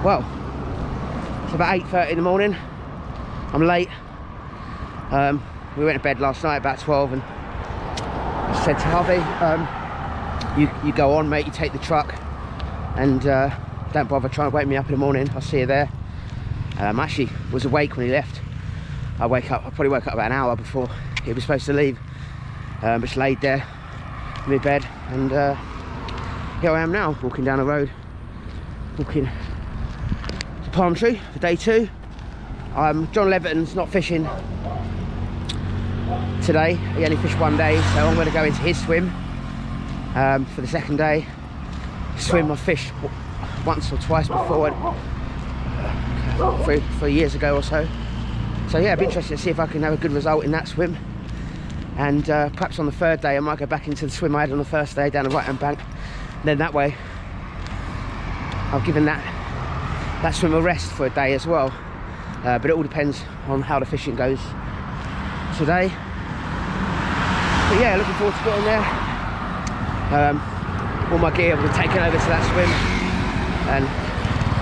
Well, it's about 8:30 in the morning. I'm late. We went to bed last night about 12 and I said to Harvey, you go on mate, you take the truck and don't bother trying to wake me up in the morning, I'll see you there. I actually was awake when he left. I probably woke up about an hour before he was supposed to leave. Just laid there in my bed and here I am now, walking down the road, walking to Palm Tree for day 2. John Leviton's not fishing today, he only fished one day, so I'm going to go into his swim for the second day. Swim I've fished once or twice before, 3 years ago or so. So yeah, it'd be interesting to see if I can have a good result in that swim. And perhaps on the 3rd day I might go back into the swim I had on the 1st day down the right hand bank. And then that way I've given that swim a rest for a day as well. But it all depends on how the fishing goes today. But yeah, looking forward to getting there. All my gear will be taken over to that swim and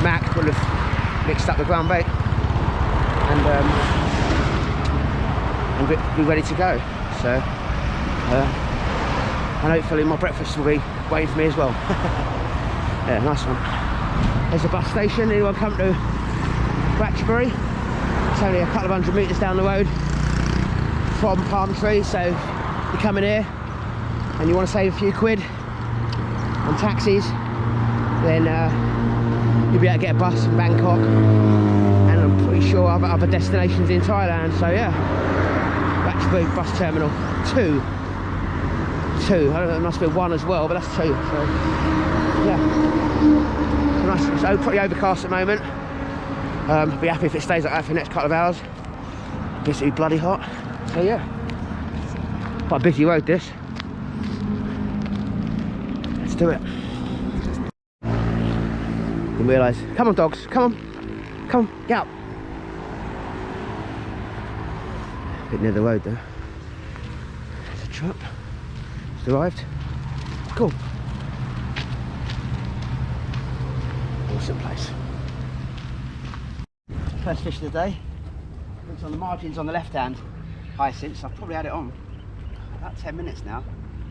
Mac will have mixed up the ground bait and be ready to go. So and hopefully my breakfast will be waiting for me as well. Yeah, nice one. There's a bus station. Anyone come to Ratchbury? It's only a couple of 100 metres down the road from Palm Tree, so you come in here and you want to save a few quid on taxis, then you'll be able to get a bus in Bangkok and I'm pretty sure other destinations in Thailand. So yeah, Ratchbury bus terminal 2. I don't know, there must be 1 as well, but that's 2. So yeah, nice. It's pretty overcast at the moment. I'll be happy if it stays like that for the next couple of hours. I guess it'll be bloody hot. So yeah, quite a busy road this. Let's do it. Didn't realise. Come on dogs, come on. Come on, get up. A bit near the road though. There's a truck. It's arrived. Cool. Awesome place. First fish of the day. Looks on the margins on the left hand. Hyacinths. I've probably had it on about 10 minutes now.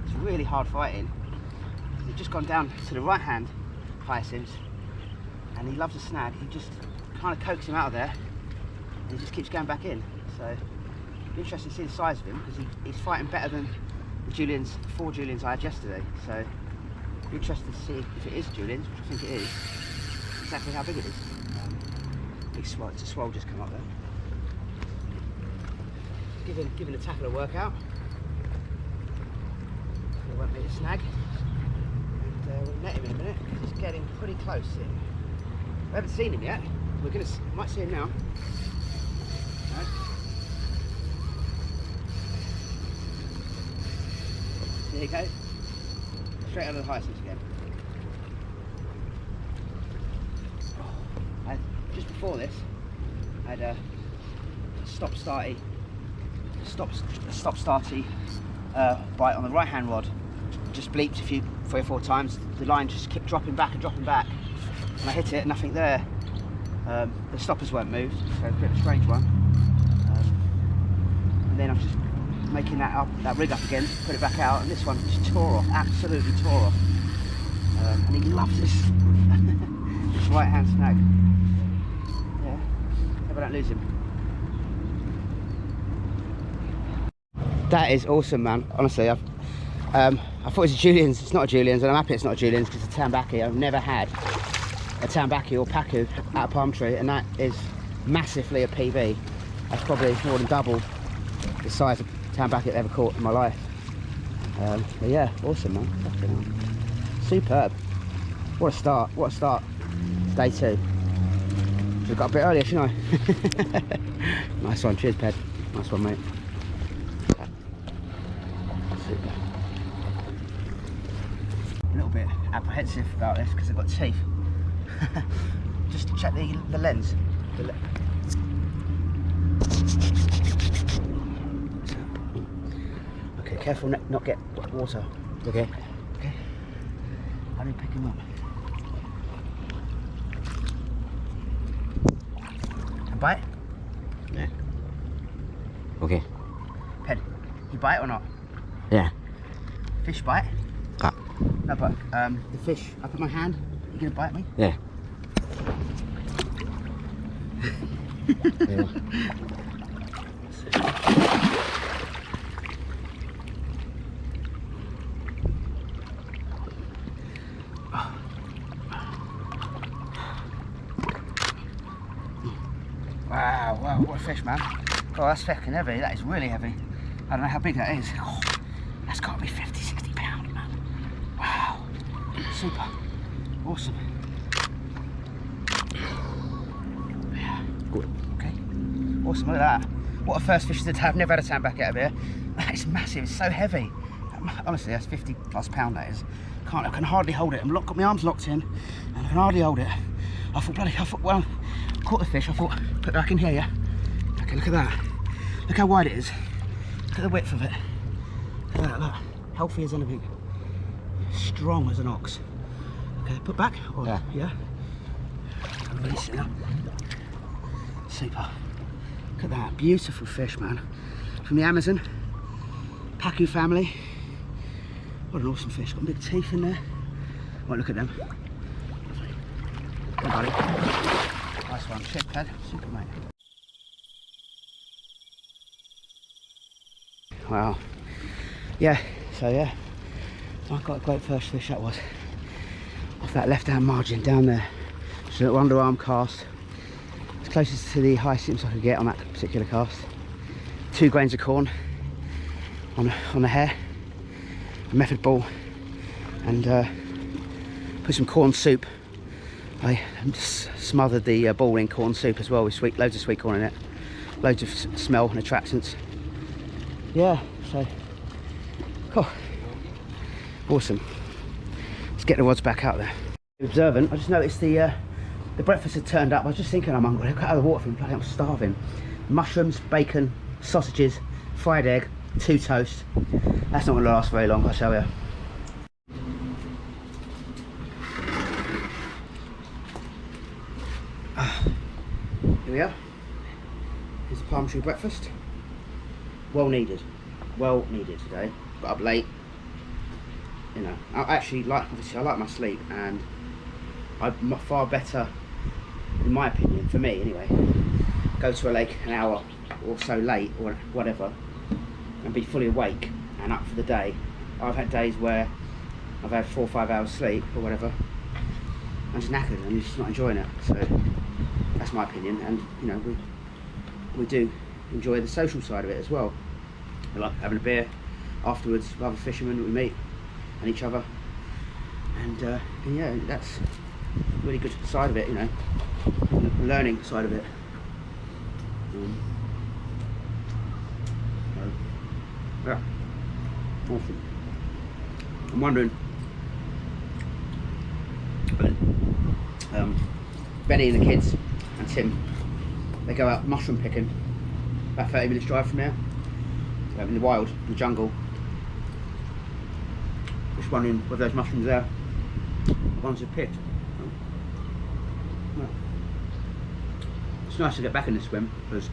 It's really hard fighting. He's just gone down to the right hand hyacinths and he loves a snag. He just kind of coaxes him out of there and he just keeps going back in. So it'll be interesting to see the size of him because he's fighting better than the Juliens, 4 Juliens I had yesterday. So it'll be interesting to see if it is Juliens, which I think it is, exactly how big it is. Big swell, it's a swell just come up there. Giving the tackle a workout. It won't be a snag. And we'll net him in a minute because he's getting pretty close here. We haven't seen him yet. Might see him now. Right. There you go. Straight out of the hyacinths again. Just before this, I had a stop-starty bite on the right hand rod. Just bleeped 3 or 4 times. The line just kept dropping back and dropping back. And I hit it, nothing there. The stoppers weren't moved, so a bit of a strange one. And then I was just making that rig up again, put it back out, and this one just tore off, absolutely tore off. And he loves this, this right hand snag. Yeah, hope I don't lose him. That is awesome, man. Honestly, I thought it was a Juliens. It's not a Juliens, and I'm happy it's not a Juliens because it's a Tambaqui. I've never had a Tambaqui or Pacu at a Palm Tree, and that is massively a PB. That's probably more than double the size of Tambaqui I've ever caught in my life. But yeah, awesome, man. Fucking hell. Superb. What a start. What a start. Day 2. Should have got a bit earlier, shouldn't I? Nice one. Cheers, Ped. Nice one, mate. Super. A little bit apprehensive about this because I've got teeth. Just to check the lens. Okay, careful not get water. Okay. Okay. How do you pick him up? bite? Yeah. Okay. Ped, you bite or not? Yeah. Fish bite? Carp. No, but the fish, I put my hand, you gonna bite me? Yeah. Yeah. Wow, wow, what a fish, man. Oh, that's fucking heavy. That is really heavy. I don't know how big that is. Oh, that's got to be 50, 60 pounds, man. Wow. Super. Awesome. Yeah. Good. Okay. Awesome, look at that. What a first fish of the day. I've never had a tambaqui out of here. That is massive. It's so heavy. Honestly, that's 50 plus pound, that is. I can hardly hold it. Got my arms locked in and I can hardly hold it. I thought, well, caught the fish, I thought, put it back in here, yeah? Okay, look at that. Look how wide it is. Look at the width of it. Look at that, look. Healthy as anything. Strong as an ox. Okay, put back? Or, yeah? Release it now. Super. Look at that, beautiful fish, man. From the Amazon. Pacu family. What an awesome fish. Got big teeth in there. Right, look at them. Come on, buddy. Nice one. Shit, Ped. Super, mate. Wow. Yeah, so yeah. I got a great first fish that was. Off that left hand margin down there. Just a little underarm cast. As closest to the high simps I could get on that particular cast. 2 grains of corn on the hair. A method ball. And put some corn soup. I just smothered the ball in corn soup as well with loads of sweet corn in it. Loads of smell and attractants. Yeah, so cool. Awesome. Let's get the rods back out there. Observant, I just noticed the breakfast had turned up. I was just thinking I'm hungry. I got out of the water from bloody, I'm starving. Mushrooms, bacon, sausages, fried egg, 2 toast. That's not going to last very long, I'll show you. Here we are. Here's the palm tree breakfast. Well needed today. Got up late. You know, obviously I like my sleep, and I'm far better, in my opinion, for me anyway, go to a lake an hour or so late or whatever and be fully awake and up for the day. I've had days where I've had 4 or 5 hours sleep or whatever. I'm just knackered and I'm just not enjoying it. So that's my opinion, and you know, we do enjoy the social side of it as well. We like having a beer afterwards with other fishermen that we meet and each other, and yeah, that's a really good side of it, you know, the learning side of it. So, yeah, awesome. I'm wondering, Benny and the kids and Tim, they go out mushroom picking about 30 minutes drive from there, in the wild, in the jungle. Just wondering whether those mushrooms there, the ones they've picked. Well, it's nice to get back in this swim because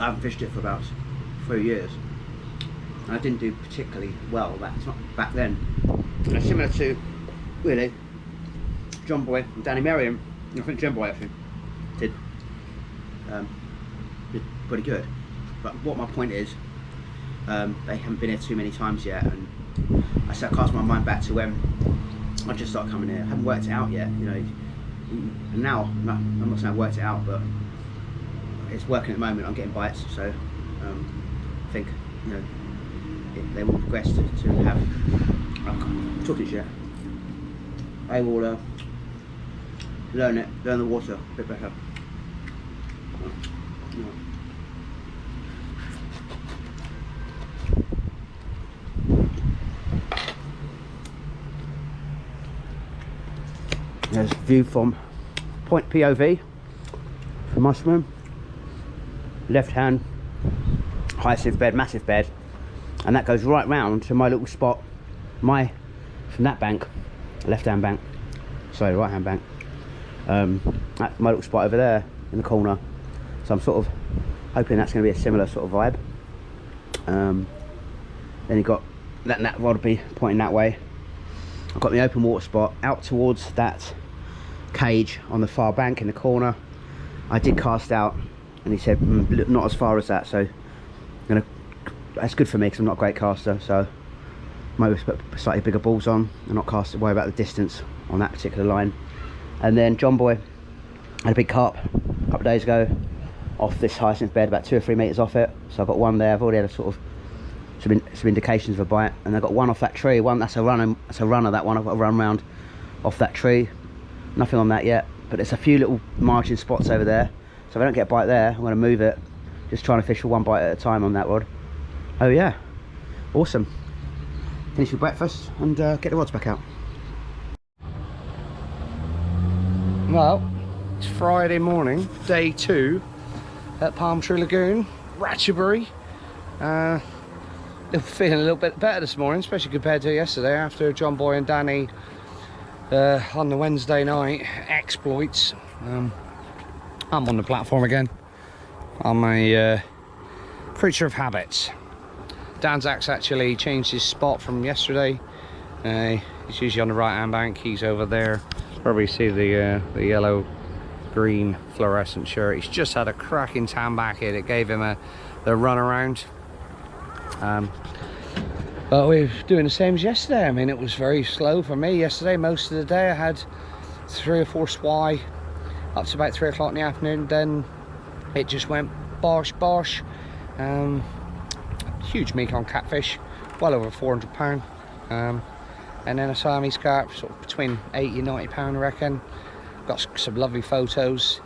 I haven't fished it for about 3 years. And I didn't do particularly well back then. And it's similar to, really, John Boy and Danny Merriam. I think John Boy actually did pretty good. But what my point is, they haven't been here too many times yet, and I cast my mind back to when I just started coming here. I haven't worked it out yet, you know. And now, I'm not saying I worked it out, but it's working at the moment. I'm getting bites, so I think, you know, they will progress to have. I'm talking shit. They will learn the water a bit better. There's a view from point POV for my swim. Left hand, hyacinth bed, massive bed, and that goes right round to my little spot, from that bank, left hand bank, sorry, right hand bank, that's my little spot over there, in the corner. So I'm sort of hoping that's going to be a similar sort of vibe. Then you've got that rod will be pointing that way. I've got the open water spot out towards that cage on the far bank in the corner. I did cast out, and he said not as far as that, so that's good for me because I'm not a great caster, so maybe put slightly bigger balls on and not worry about the distance on that particular line. And then John Boy had a big carp a couple of days ago off this hyacinth bed, about 2 or 3 meters off it, so I've got one there. I've already had a sort of some indications of a bite, and I've got one off that tree. One that's a runner, that one I've got to run round off that tree. Nothing on that yet, but there's a few little margin spots over there, so if I don't get a bite there, I'm going to move it, just trying to fish for one bite at a time on that rod. Oh yeah, awesome. Finish with breakfast and get the rods back out. Well, it's Friday morning, day 2 at Palm Tree Lagoon, Ratchaburi. Feeling a little bit better this morning, especially compared to yesterday after John Boy and Danny on the Wednesday night exploits. I'm on the platform again. I'm a creature of habits. Danzaks actually changed his spot from yesterday. He's usually on the right hand bank. He's over there. Probably see the yellow green fluorescent shirt. He's just had a cracking Tambaqui that gave him the run around. But we're doing the same as yesterday. I mean, it was very slow for me yesterday. Most of the day I had 3 or 4 swai up to about 3 o'clock in the afternoon. Then it just went bosh bosh. Huge Mekong catfish, well over £400. And then a Siamese carp, sort of between 80 and 90 pound, I reckon. Got some lovely photos.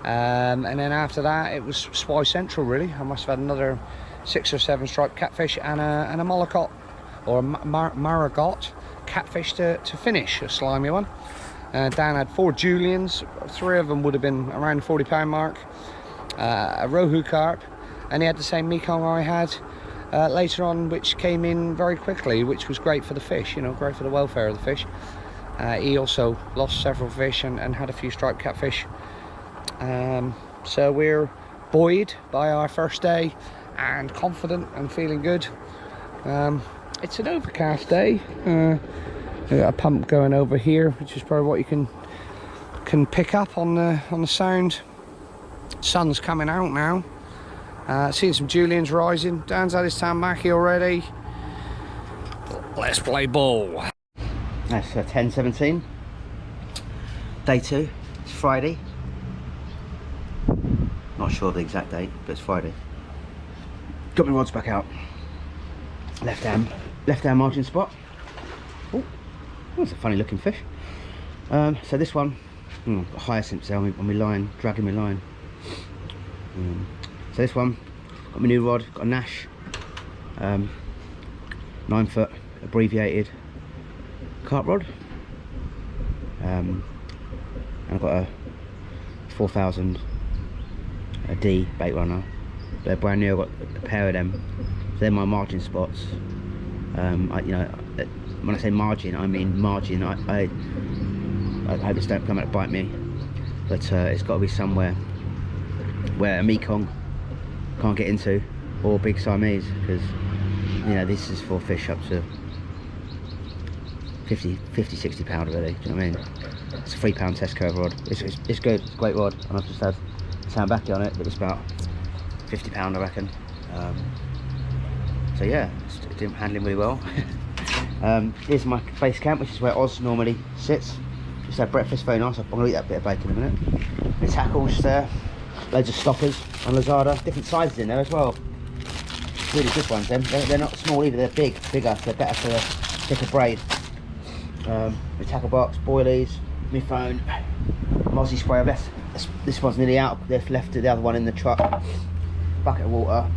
And then after that it was swai central really. I must have had another 6 or 7 striped catfish and a mollicot or a marigot catfish to finish, a slimy one. Dan had 4 Juliens, 3 of them would have been around the £40 mark, a rohu carp, and he had the same Mekong I had later on, which came in very quickly, which was great for the fish, you know, great for the welfare of the fish. He also lost several fish and had a few striped catfish. So we're buoyed by our first day and confident and feeling good. It's an overcast day. A pump going over here, which is probably what you can pick up on the sound. Sun's coming out now. Seeing some Juliens rising. Dan's had his Tambaqui already. Let's play ball. That's 10:17. Day 2. It's Friday. Not sure of the exact date, but it's Friday. Got my rods back out. Left hand margin spot. Oh, that's a funny looking fish. So this one, got hyacinths there on my line, dragging my line. So this one, got my new rod, got a Nash, 9 foot abbreviated carp rod. And I've got a 4000 D bait runner. They're brand new. I've got a pair of them. So they're my margin spots. You know, when I say margin, I mean margin. I hope this don't come out to bite me, but it's got to be somewhere where a Mekong can't get into, or big Siamese, because you know this is for fish up to 50-60 pound already. Do you know what I mean? It's a £3 Tesco rod. It's good. It's a great rod, and I've just had Tambaqui on it that was about £50 I reckon. So yeah, it's handling really well. Here's my base camp, which is where Oz normally sits. Just had breakfast, very nice. I'm going to eat that bit of bacon in a minute. The tackles there, loads of stoppers on Lazada, different sizes in there as well. Really good ones. They're not small either. They're bigger. They're better for the thicker braid. The tackle box, boilies, my phone, Mozzie spray. I've left this one's nearly out. They've left the other one in the truck. Bucket of water,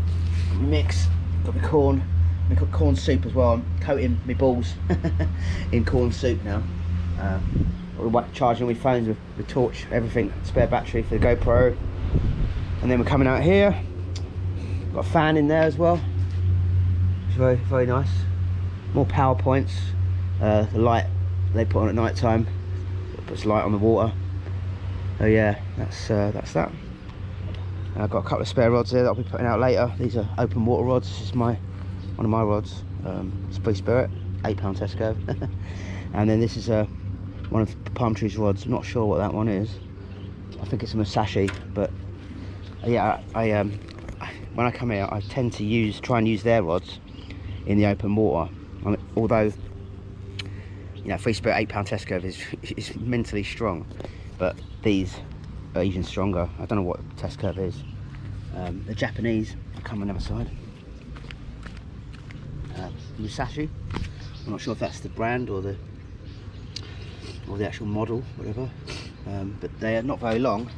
mix. Got my corn. I got corn soup as well. I'm coating my balls in corn soup now. We're charging my phones with the torch, everything, spare battery for the GoPro. And then we're coming out here. Got a fan in there as well. It's very, very nice. More power points. The light they put on at night time. It puts light on the water. Oh yeah, that's that. I've got a couple of spare rods there that I'll be putting out later. These are open water rods. This is one of my rods. It's Free Spirit, 8-pound test curve. And then this is one of Palm Tree's rods. I'm not sure what that one is. I think it's a Musashi, but yeah, when I come here, I tend to try and use their rods in the open water. Although, you know, Free Spirit 8-pound test curve is mentally strong, but these are even stronger. I don't know what test curve is. The Japanese, I'll come on the other side. Musashi. I'm not sure if that's the brand or the actual model, whatever. But they are not very long.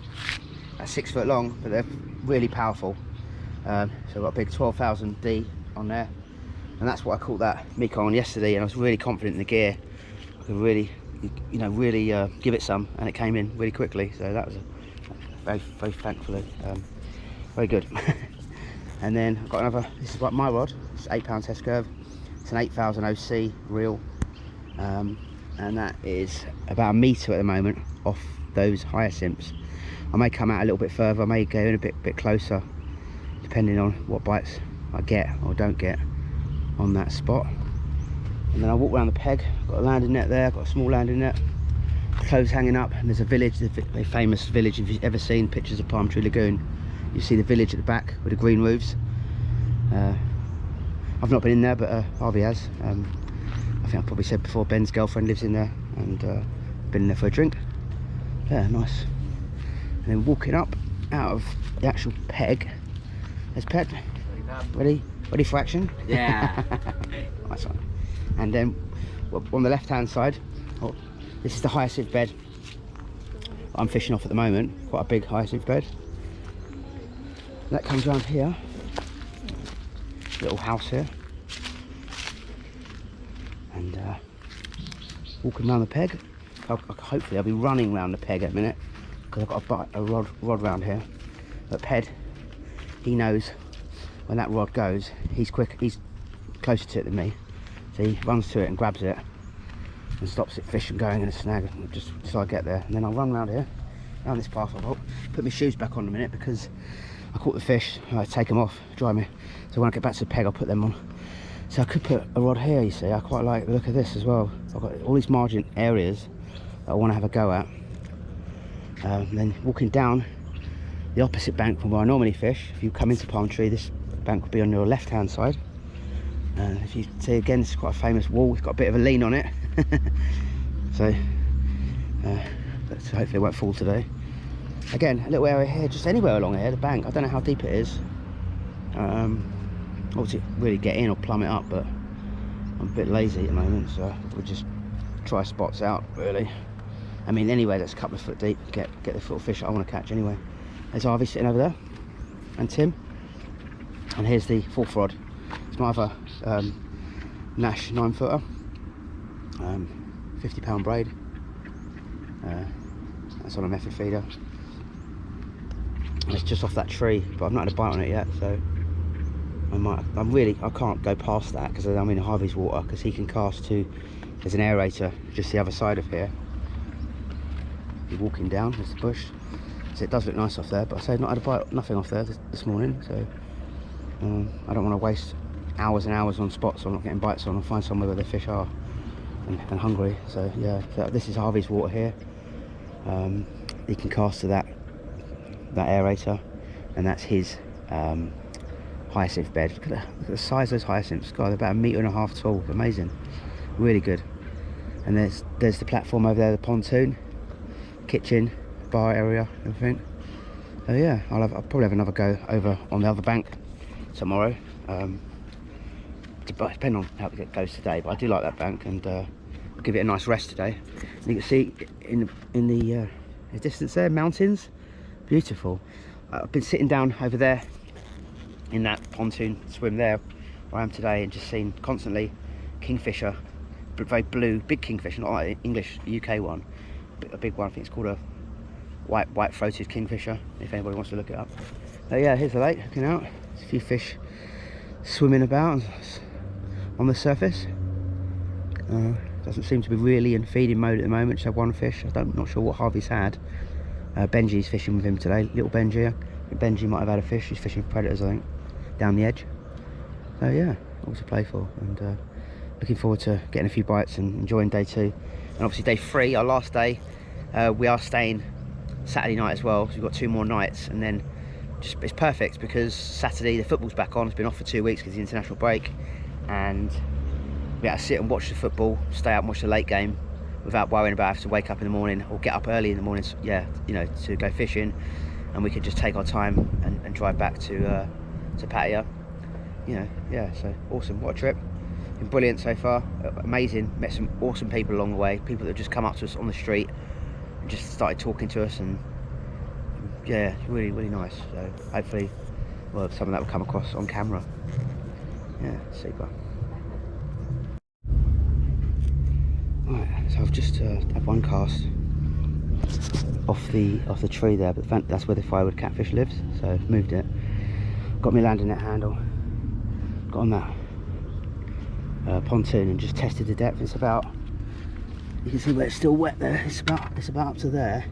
They're 6 foot long, but they're really powerful. So I've got a big 12,000 D on there, and that's what I caught that Mekong yesterday. And I was really confident in the gear. I could really, you know, really give it some, and it came in really quickly. So that was very thankfully very good. And then I've got another. This is like my rod. It's 8-pound test curve. It's an 8,000 OC reel, and that is about 1 metre at the moment off those hyacinths. I may come out a little bit further. I may go in a bit closer, depending on what bites I get or don't get on that spot. And then I walk around the peg. I've got a landing net there. I've got a small landing net. Clothes hanging up, and there's a village, a famous village. If you've ever seen pictures of Palm Tree Lagoon, you see the village at the back with the green roofs. I've not been in there, but Harvey has. I think I probably said before, Ben's girlfriend lives in there, and been in there for a drink. Yeah, nice. And then walking up out of the actual peg, there's Ped. Ready for action? Yeah. Nice one. And then on the left hand side, this is the hyacinth bed I'm fishing off at the moment. Quite a big hyacinth bed. That comes around here. Little house here. And walking around the peg. Hopefully I'll be running around the peg in a minute, because I've got a rod round here. But Ped, he knows when that rod goes, he's closer to it than me. So he runs to it and grabs it and stops it fish from going in a snag just so I get there. And then I'll run around here, down this path. I'll put my shoes back on in a minute, because I caught the fish, I take them off, dry me. So when I get back to the peg, I'll put them on. So I could put a rod here, you see. I quite like the look of this as well. I've got all these margin areas that I want to have a go at. Then walking down the opposite bank from where I normally fish, if you come into Palm Tree, this bank will be on your left hand side. If you see again, it's quite a famous wall. It's got a bit of a lean on it. So hopefully it won't fall today. Again, a little area here, just anywhere along here, the bank. I don't know how deep it is. Obviously really get in or plumb it up, but I'm a bit lazy at the moment, so we'll just try spots out really. I mean, anyway, that's a couple of foot deep. Get the little fish I want to catch anyway. There's Harvey sitting over there, and Tim. And here's the fourth rod. It's my other Nash 9-footer, 50-pound braid. That's on a method feeder. And it's just off that tree, but I've not had a bite on it yet, so I can't go past that, because I'm in Harvey's water, because he can cast to, there's an aerator just the other side of here. You're walking down, there's the bush, so it does look nice off there, but I say I've not had a bite, nothing off there this morning, so I don't want to waste hours and hours on spots, so I'm not getting bites on. I'll find somewhere where the fish are and hungry. So yeah, so this is Harvey's water here. He can cast to that aerator, and that's his hyacinth bed. Look at the size of those hyacinths. God, they're about 1.5 meters tall. Amazing, really good. And there's the platform over there, the pontoon, kitchen, bar area, everything. So yeah, I'll probably have another go over on the other bank tomorrow. Depending on how it goes today, but I do like that bank, and I'll give it a nice rest today. And you can see in the distance there, mountains, beautiful. I've been sitting down over there in that pontoon swim there where I am today, and just seen constantly kingfisher, but very blue, big kingfisher, not like the English UK one, but a big one. I think it's called a white throated kingfisher, if anybody wants to look it up. So yeah, here's the lake looking out. There's a few fish swimming about on the surface. Doesn't seem to be really in feeding mode at the moment. Just have one fish. I'm not sure what Harvey's had. Benji's fishing with him today, little Benji. Benji might have had a fish. He's fishing for predators, I think, down the edge. So yeah, all to play for, and looking forward to getting a few bites and enjoying day 2. And obviously day 3, our last day, we are staying Saturday night as well, so we've got 2 more nights, and then it's perfect because Saturday the football's back on. It's been off for 2 weeks because of the international break, and we have to sit and watch the football, stay up and watch the late game without worrying about having to wake up in the morning or get up early in the morning, yeah, you know, to go fishing. And we could just take our time and drive back to Pattaya. You know, yeah, so awesome. What a trip. Been brilliant so far. Amazing. Met some awesome people along the way. People that have just come up to us on the street and just started talking to us, and yeah, really, really nice. So hopefully, well, some of that will come across on camera. Yeah, super. Right, so I've just had one cast off the tree there, but that's where the firewood catfish lives, so I've moved it. Got my landing net handle, got on that pontoon and just tested the depth. It's about, you can see where it's still wet there, it's about up to there.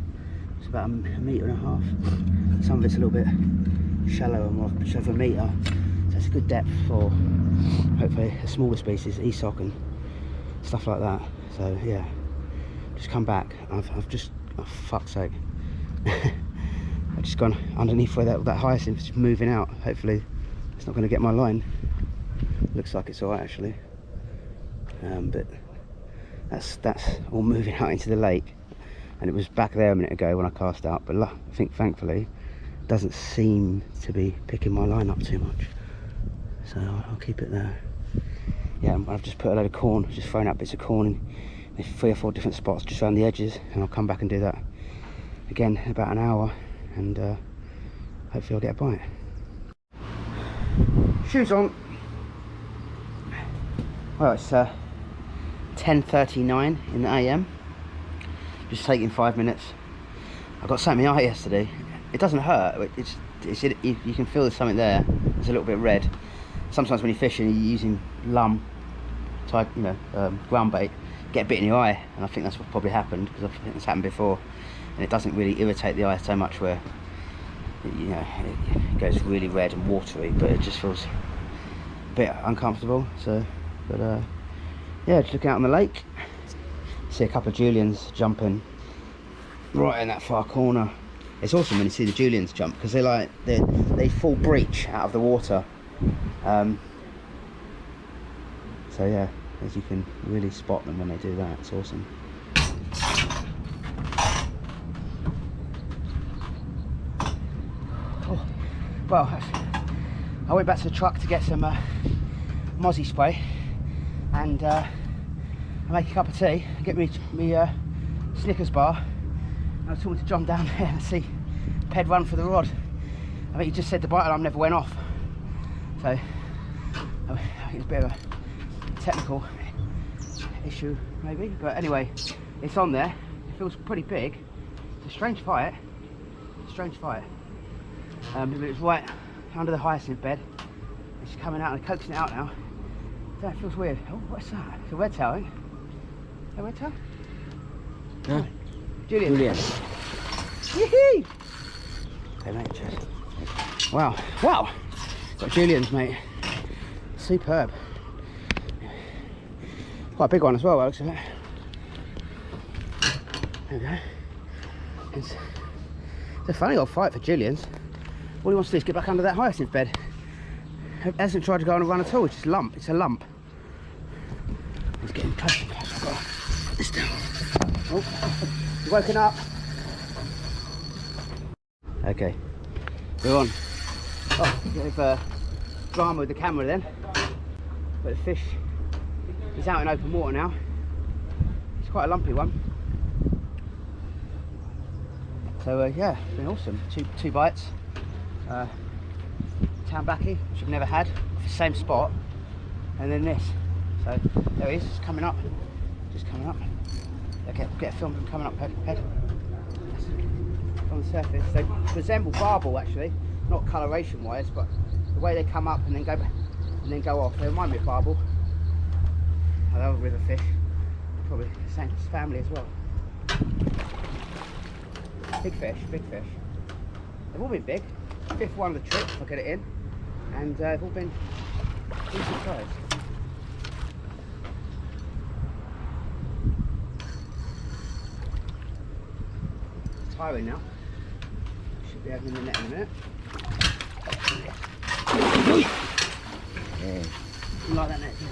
It's about a metre and a half. Some of it's a little bit shallower, more just over a metre, so it's a good depth for hopefully a smaller species, ESOC and stuff like that. So yeah, just come back. I've just, oh fuck's sake, I've just gone underneath where that hyacinth is moving out. Hopefully it's not going to get my line. Looks like it's alright actually, but that's all moving out into the lake, and it was back there a minute ago when I cast out, but I think thankfully it doesn't seem to be picking my line up too much, so I'll keep it there. Yeah, I've just put a load of corn, just thrown out bits of corn in 3 or 4 different spots just around the edges, and I'll come back and do that again in about an hour, and hopefully I'll get a bite. Shoes on. Well, it's 10:39 in the AM. Just taking 5 minutes. I got something in my eye yesterday. It doesn't hurt. You can feel there's something there. It's a little bit red. Sometimes when you're fishing, you're using lum type, you know, ground bait, get a bit in your eye, and I think that's what probably happened, because I think it's happened before, and it doesn't really irritate the eye so much where, you know, it goes really red and watery, but it just feels a bit uncomfortable. So, but yeah, just looking out on the lake, see a couple of Juliens jumping right in that far corner. It's awesome when you see the Juliens jump, because they full breach out of the water. So yeah, as you can really spot them when they do that, it's awesome. Oh, well, I went back to the truck to get some mozzie spray and make a cup of tea and get me Snickers bar. I was talking to John down there and see Ped run for the rod. I think he just said the bite alarm never went off, so I think it's a bit of a technical issue maybe, but anyway, it's on there. It feels pretty big. It's a strange fight. It's right under the hyacinth bed. It's coming out and coaxing it out now. That feels weird. Oh, what's that? It's a red tail, eh? Is that a red tail? Huh? Julian. Yee-hee! Okay, mate, cheers. Wow, wow! Got Juliens, mate. Superb. Quite a big one as well, by the looks of it. There we go. It's a funny old fight for Juliens. All he wants to do is get back under that hyacinth bed. He hasn't tried to go on a run at all, it's just a lump. It's a lump. He's getting close and close. I've got this down. Oh, he's woken up. Okay, we're on. Oh, a bit of drama with the camera then. But the fish is out in open water now. It's quite a lumpy one. So yeah, it's been awesome. Two bites. Tambaqui, which I've never had, the same spot, and then this. So there he is, just coming up. Okay, get a film of him coming up, head. On the surface. They resemble barbel actually, not coloration wise, but the way they come up and then go back and then go off. They remind me of barbel. I love river fish. Probably the same family as well. Big fish. They've all been big. 5th one of the trip if I get it in, and they've all been decent size. It's tiring now. Should be having the net in a minute. Yeah. You like that net, do you?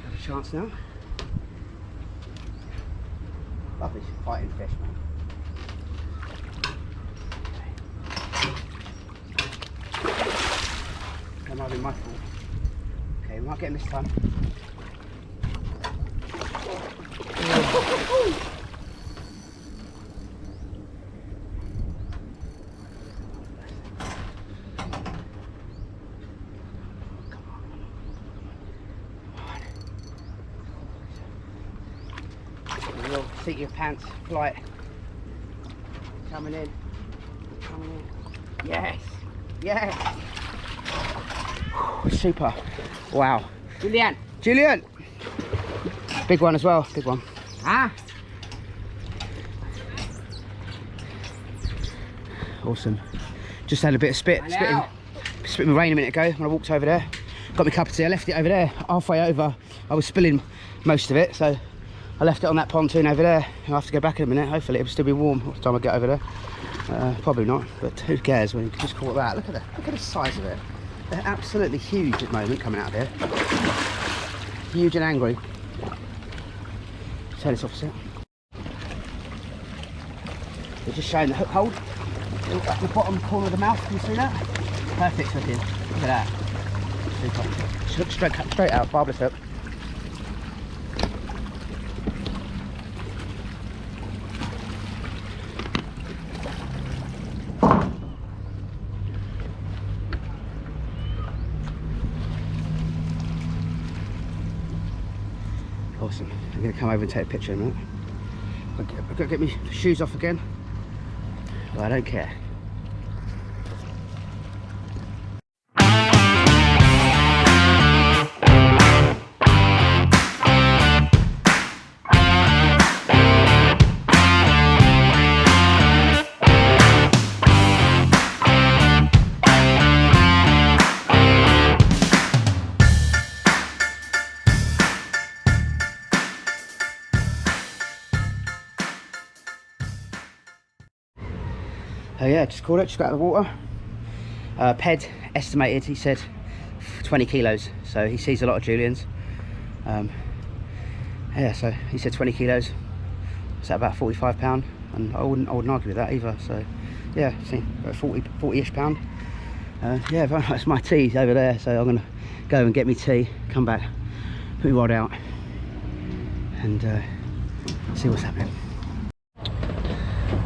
Have a chance now. Lovely fighting fish, man. That might be my fault. Okay, we might get him this time. Little seat of your pants flight coming in. Yes, yes. Super. Wow. Julian. Big one as well. Big one. Ah. Awesome. Just had a bit of spit in the rain a minute ago when I walked over there. Got my cup of tea. I left it over there. Halfway over, I was spilling most of it, so I left it on that pontoon over there. I'll have to go back in a minute. Hopefully it'll still be warm by the time I get over there. Probably not, but who cares when you can just caught that. Look at the size of it. They're absolutely huge at the moment coming out of here. Huge and angry. Turn this opposite. They're just showing the hook hold at the bottom corner of the mouth. Can you see that? Perfect hooking. Look at that. Super. Just hook straight out, barbless hook. Awesome. I'm going to come over and take a picture in a minute. I've got to get my shoes off again. Well, I don't care. Oh yeah, just caught it, just got out of the water. Ped estimated, he said 20 kilos, so he sees a lot of Juliens. Yeah, so he said 20 kilos, it's at about 45 pound, and I wouldn't argue with that either. So yeah, see, about 40-ish pound. Yeah, very nice. My tea's over there, so I'm gonna go and get me tea, come back, put my rod out, and see what's happening.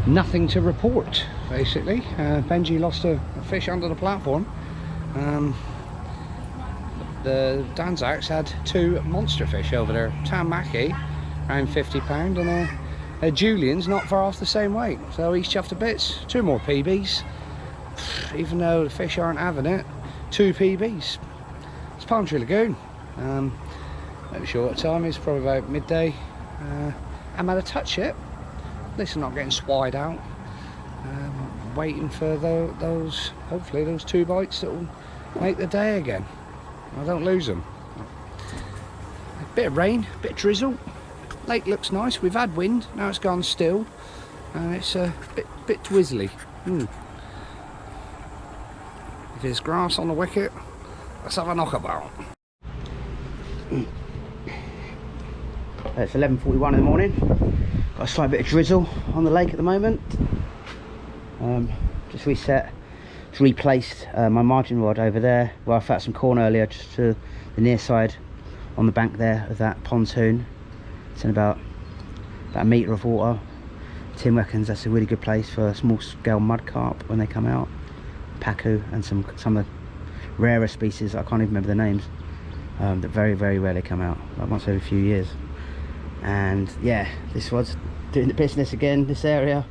Nothing to report, basically. Benji lost a fish under the platform. The Danzaks had 2 monster fish over there. Tambaqui, around 50 pound, and a Juliens not far off the same weight. So he's chuffed to bits. 2 more PBs. Even though the fish aren't having it, 2 PBs. It's Palm Tree Lagoon. Maybe short time, it's probably about midday. I haven't had a touch yet. At least I'm not getting swide out. Waiting for those, hopefully those 2 bites that will make the day again. I don't lose them. A bit of rain, a bit of drizzle. Lake looks nice. We've had wind, now it's gone still, and it's a bit twizzly. If there's grass on the wicket, let's have a knockabout. It's 11:41 in the morning. Got a slight bit of drizzle on the lake at the moment. Just reset, just replaced my margin rod over there where I found some corn earlier, just to the near side on the bank there of that pontoon. It's in about a metre of water. Tim reckons that's a really good place for small scale mud carp when they come out. Pacu and some of the rarer species, I can't even remember the names, that very rarely come out, like once every few years. And yeah, this rod's doing the business again, this area.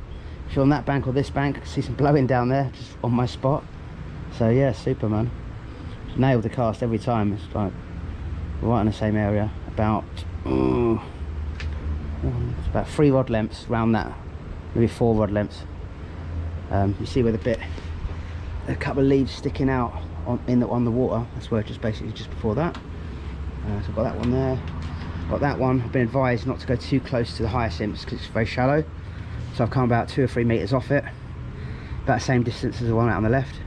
If you're on that bank or this bank, I can see some blowing down there just on my spot. So yeah, super, man. Nailed the cast every time. It's like right in the same area, about It's about 3 rod lengths round that, maybe 4 rod lengths. You see where a couple of leaves sticking out on the water. That's where just basically just before that. So I've got that one there. Got that one. I've been advised not to go too close to the hyacinths because it's very shallow. So I've come about 2 or 3 meters off it, about the same distance as the one out on the left.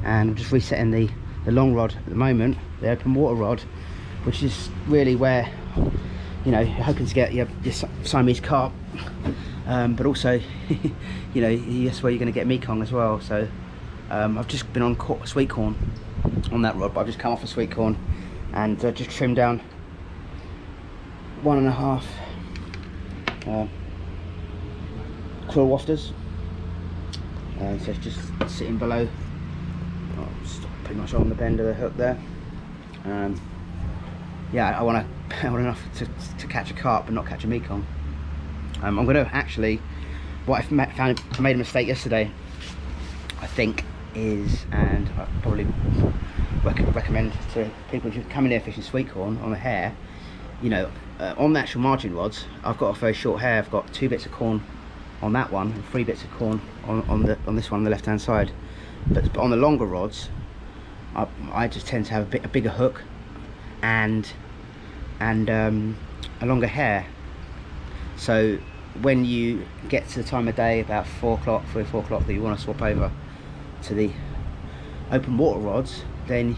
And I'm just resetting the long rod at the moment, the open water rod, which is really where, you know, you're hoping to get your Siamese carp, but also, you know, that's where you're going to get Mekong as well. So I've just been on sweet corn on that rod, but I've just come off a sweet corn and just trimmed down 1.5 krill wafters. So it's just sitting below, pretty much on the bend of the hook there. Yeah, I want enough to catch a carp but not catch a Mekong. I'm going to actually, what I made a mistake yesterday, I think, is, and I probably recommend to people who come in here fishing sweet corn on the hair, you know, on the actual margin rods, I've got a very short hair. I've got 2 bits of corn on that one and 3 bits of corn on this one on the left hand side. But on the longer rods, I just tend to have a bigger hook and a longer hair. So when you get to the time of day about 4 o'clock, 3 or 4 o'clock, that you want to swap over to the open water rods, then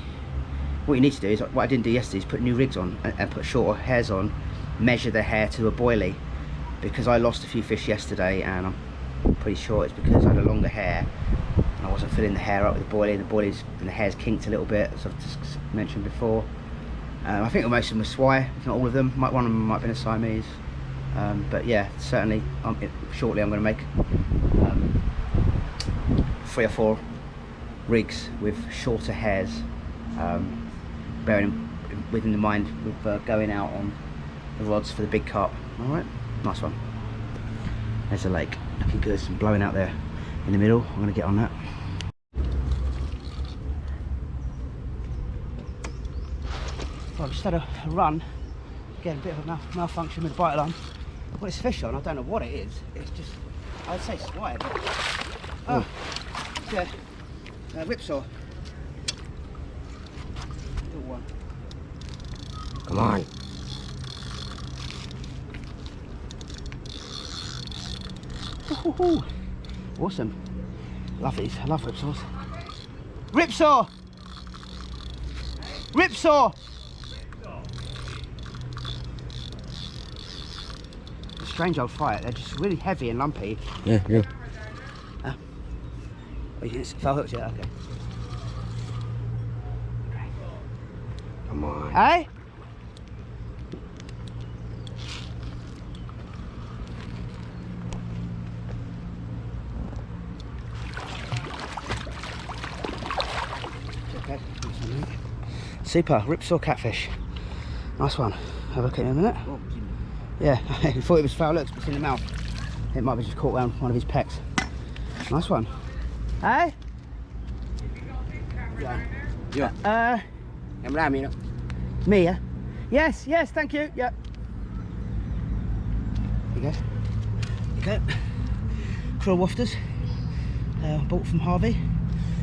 what you need to do is, what I didn't do yesterday, is put new rigs on and put shorter hairs on, measure the hair to a boilie, because I lost a few fish yesterday and I'm pretty sure it's because I had a longer hair and I wasn't filling the hair up with the boilie, and the hair's kinked a little bit, as I've just mentioned before. I think most of them were swai, if not all of them. One of them might have been a Siamese. But yeah, certainly shortly I'm going to make 3 or 4 rigs with shorter hairs, bearing within the mind with going out on the rods for the big carp. Alright, nice one. There's a lake, looking good, some blowing out there in the middle. I'm going to get on that. Well, I've just had a run, get a bit of a malfunction with the bite line. What it's fish on, I don't know what it is. It's just, I'd say swai, but it's a whipsaw. Little one. Come on. Ooh, awesome. Love these. I love whipsaws. Ripsaw! Ripsaw! Strange old fight. They're just really heavy and lumpy. Yeah. Oh, you didn't fell hooked yet? Okay. Come on. Hey? Okay. Super. Ripsaw catfish. Nice one. Have a look at it in a minute. Yeah, he thought it was foul looks, but it's in the mouth. It might be just caught around one of his pecks. Nice one. Hey? Yeah. Em ra mi đó. Me, yeah? Yes, thank you. Yep. There you go. Krill wafters. Bought from Harvey.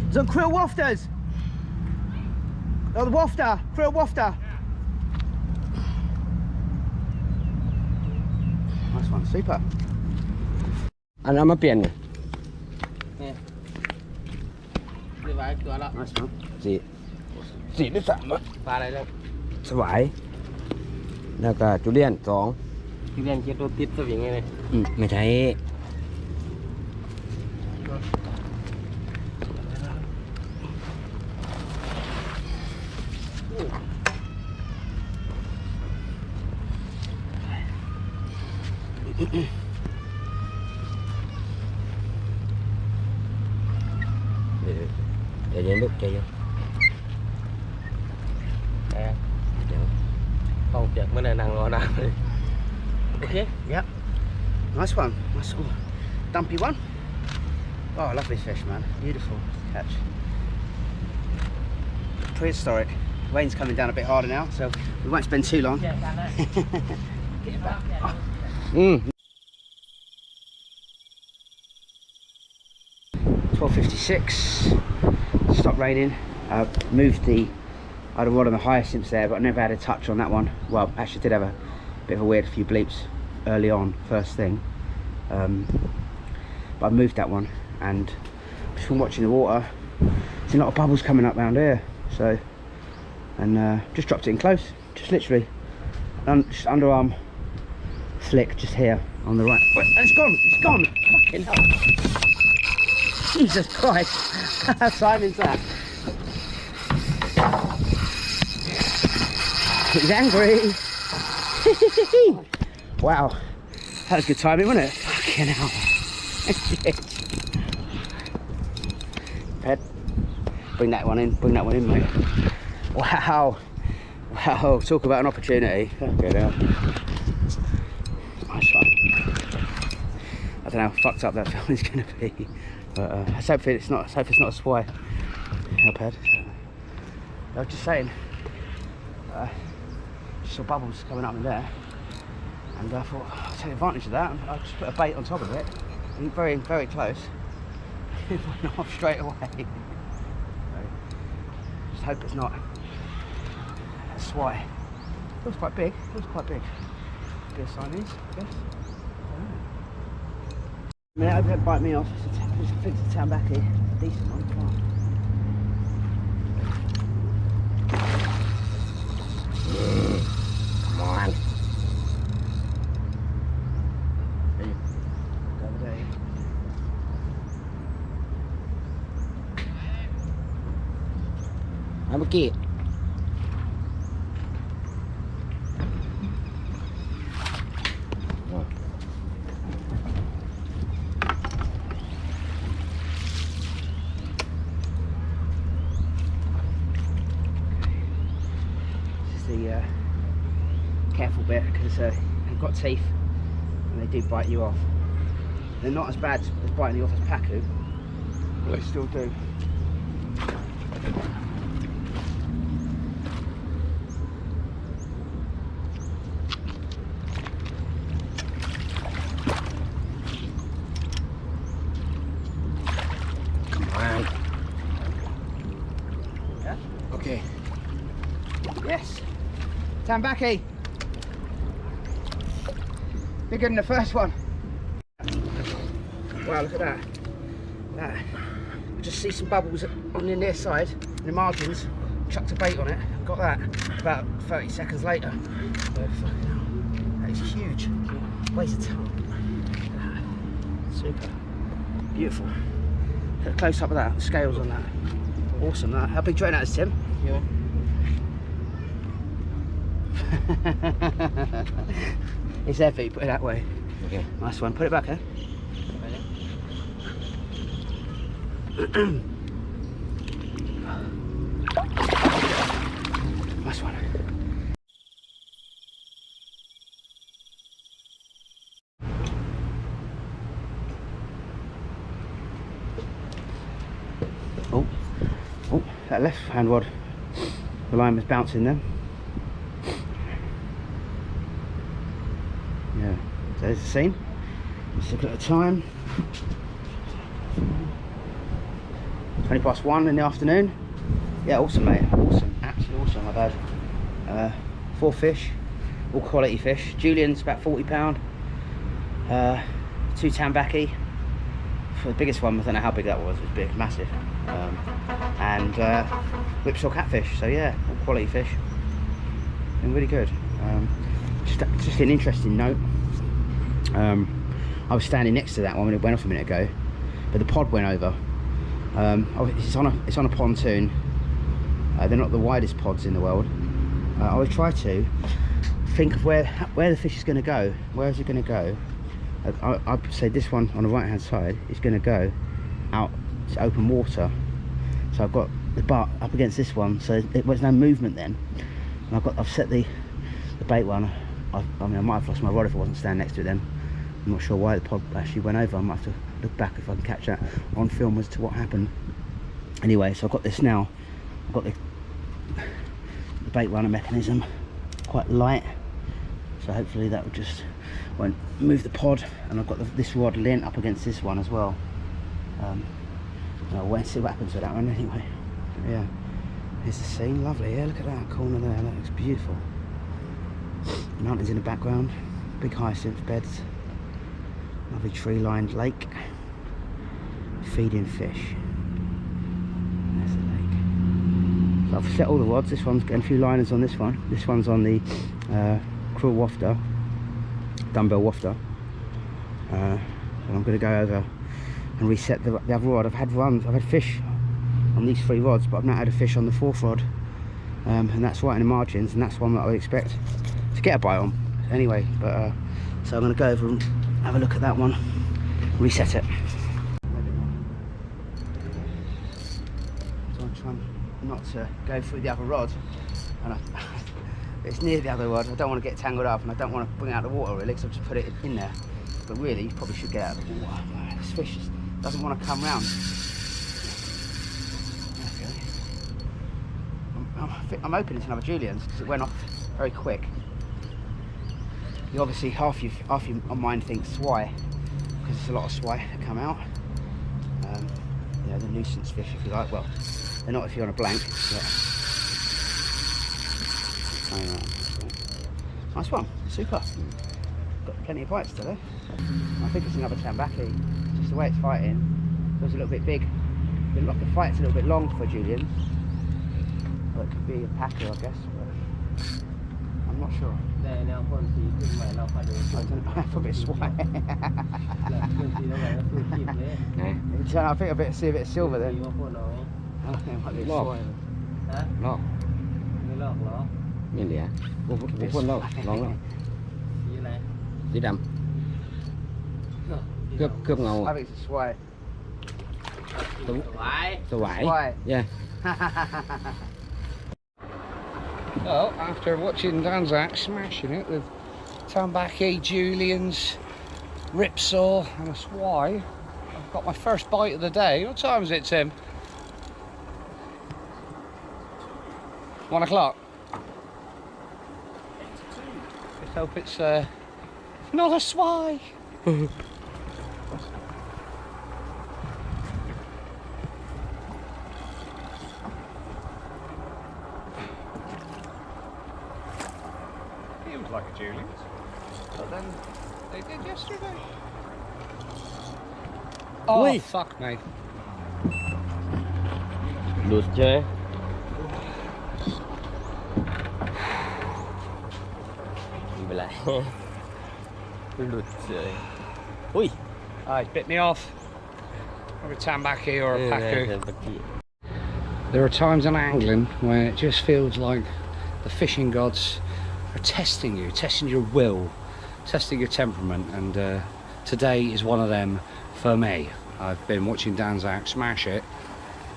It's on krill wafters. Oh, the wafter. Krill wafter. Nice one, super. Anh nó mới pliền nè. Nice one. Gì nó sạm á. Sao vậy? Là cả Juliens 2. Juliens คิดตัวติดซะอย่างงี้เลย ไม่ใช่ Để lúc chơi vô. Không chợt mới này năng ngồi nào. Okay. Yep. Nice one. Nice little dumpy one. Oh, I love this fish, man. Beautiful catch. Prehistoric. rain's coming down a bit harder now, so we won't spend too long. Get it back. Oh. 12:56. Stopped raining. Moved the other rod on the hyacinths there, but I never had a touch on that one. Well, actually did have a bit of a weird few bleeps early on, first thing. But I moved that one, and just from watching the water, there's a lot of bubbles coming up around here. So, and just dropped it in close, just literally just underarm flick, just here on the right. Wait, it's gone, it's gone. Fucking hell. Jesus Christ. How timing's that? He's angry. Wow. That was good timing, wasn't it? Fucking hell. Ped, bring that one in, mate. Wow. Wow, talk about an opportunity. Fucking hell. Nice one. I don't know how fucked up that film is going to be. But I hope it's not a swai. Ped. I was just saying, just saw bubbles coming up in there, and I thought I'll take advantage of that. I just put a bait on top of it, and very, very close. It went off straight away. So, just hope it's not a swai. It was quite big. It was quite big. Be a Siamese, I guess. I mean, I hope it bite me off. It's a Tambaqui, decent one. Come on. Come on. Tambaqui. The careful bit, because they've got teeth and they do bite you off. They're not as bad as biting you off as pacu, but they still do. Come on. Yeah? Okay. Yes. Tambaqui. Bigger than the first one. Wow, look at that. That. I just see some bubbles on the near side, in the margins. Chucked a bait on it. Got that about 30 seconds later. That is huge. Weighs a ton. Super. Beautiful. Get a close up of that. Scales on that. Awesome. That. How big do you reckon that is, Tim? Yeah. It's heavy, put it that way. Okay. Nice one. Put it back, eh? Nice one. Oh, that left hand rod, the line was bouncing then. Yeah, so there's the scene. Let's look at the time. 1:20 in the afternoon. Yeah, awesome, mate. Awesome, absolutely awesome. I've had 4 fish, all quality fish. Juliens about £40. 2 Tambaqui. For the biggest one, I don't know how big that was. It was big, massive. And whipsaw catfish. So yeah, all quality fish. Been really good. Just an interesting note. I was standing next to that one when it went off a minute ago, but the pod went over. It's on a pontoon. They're not the widest pods in the world. I would try to think of where the fish is going to go. Where is it going to go? I'd say this one on the right hand side is going to go out to open water. So I've got the butt up against this one, so there's no movement then. And I've set the bait one. I mean, I might have lost my rod if I wasn't standing next to it then. I'm not sure why the pod actually went over. I might have to look back if I can catch that on film as to what happened. Anyway, so I've got this now. I've got the bait runner mechanism, quite light, so hopefully that will just won't move the pod. And I've got this rod lent up against this one as well. I'll wait and see what happens with that one anyway. Yeah, here's the scene, lovely. Yeah, look at that corner there, that looks beautiful. Mountains in the background, big hyacinth beds, lovely tree lined lake, feeding fish. There's the lake. So I've set all the rods. This one's getting a few liners on this one. This one's on the krill wafter, dumbbell wafter. And I'm going to go over and reset the other rod. I've had fish on these 3 rods, but I've not had a fish on the 4th rod, and that's right in the margins, and that's one that I would expect to get a bite on anyway. But so I'm going to go over and have a look at that one, reset it. So I'm trying not to go through the other rod, and it's near the other rod. I don't want to get tangled up, and I don't want to bring it out of the water really, because I'll just put it in there. But really, you probably should get out of the water. This fish doesn't want to come round. Okay. I'm hoping it's another Juliens, because it went off very quick. You obviously half your mind thinks swai, because there's a lot of swai that come out. You know, the nuisance fish, if you like. Well, they're not if you're on a blank. But... nice one, super. Got plenty of bites today. I think it's another Tambaqui. Just the way it's fighting, feels a little bit big. Like the fight's a little bit long for Juliens. Well, it could be a packer, I guess, but I'm not sure. I don't know, I thought it's swai. I think I see a bit of silver then. I think it might be a swai. Log. Nhìn đi hả? Quân log, ngon lắm. Tí đầm. Cướp ngầu. I think it's a swai. Swai. Yeah. Well, after watching Danzaks smashing it with Tambaqui, Juliens, ripsaw and a swai, I've got my first bite of the day. What time is it, Tim? 1 o'clock. Let's hope it's not a swai. Feels like a Juliens, but then they did yesterday. Oh, Ui. fuck me. Lụt chơi. Đi lại. Lụt chơi. Ui. It bit me off. Or a Tambaqui or a pacu. There are times in angling when it just feels like the fishing gods are testing you, testing your will, testing your temperament, and today is one of them for me. I've been watching Danzaks smash it.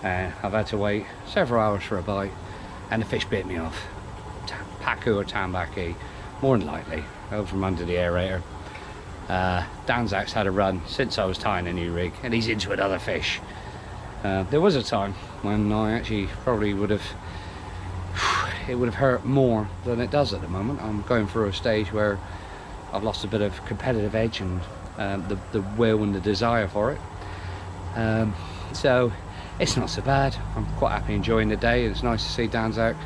I've had to wait several hours for a bite, and the fish bit me off. Pacu or Tambaqui, more than likely, over from under the aerator. Danzaks had a run since I was tying a new rig, and he's into another fish. There was a time when I actually probably would have, it would have hurt more than it does at the moment. I'm going through a stage where I've lost a bit of competitive edge and the will and the desire for it. So it's not so bad. I'm quite happy enjoying the day. It's nice to see Danzak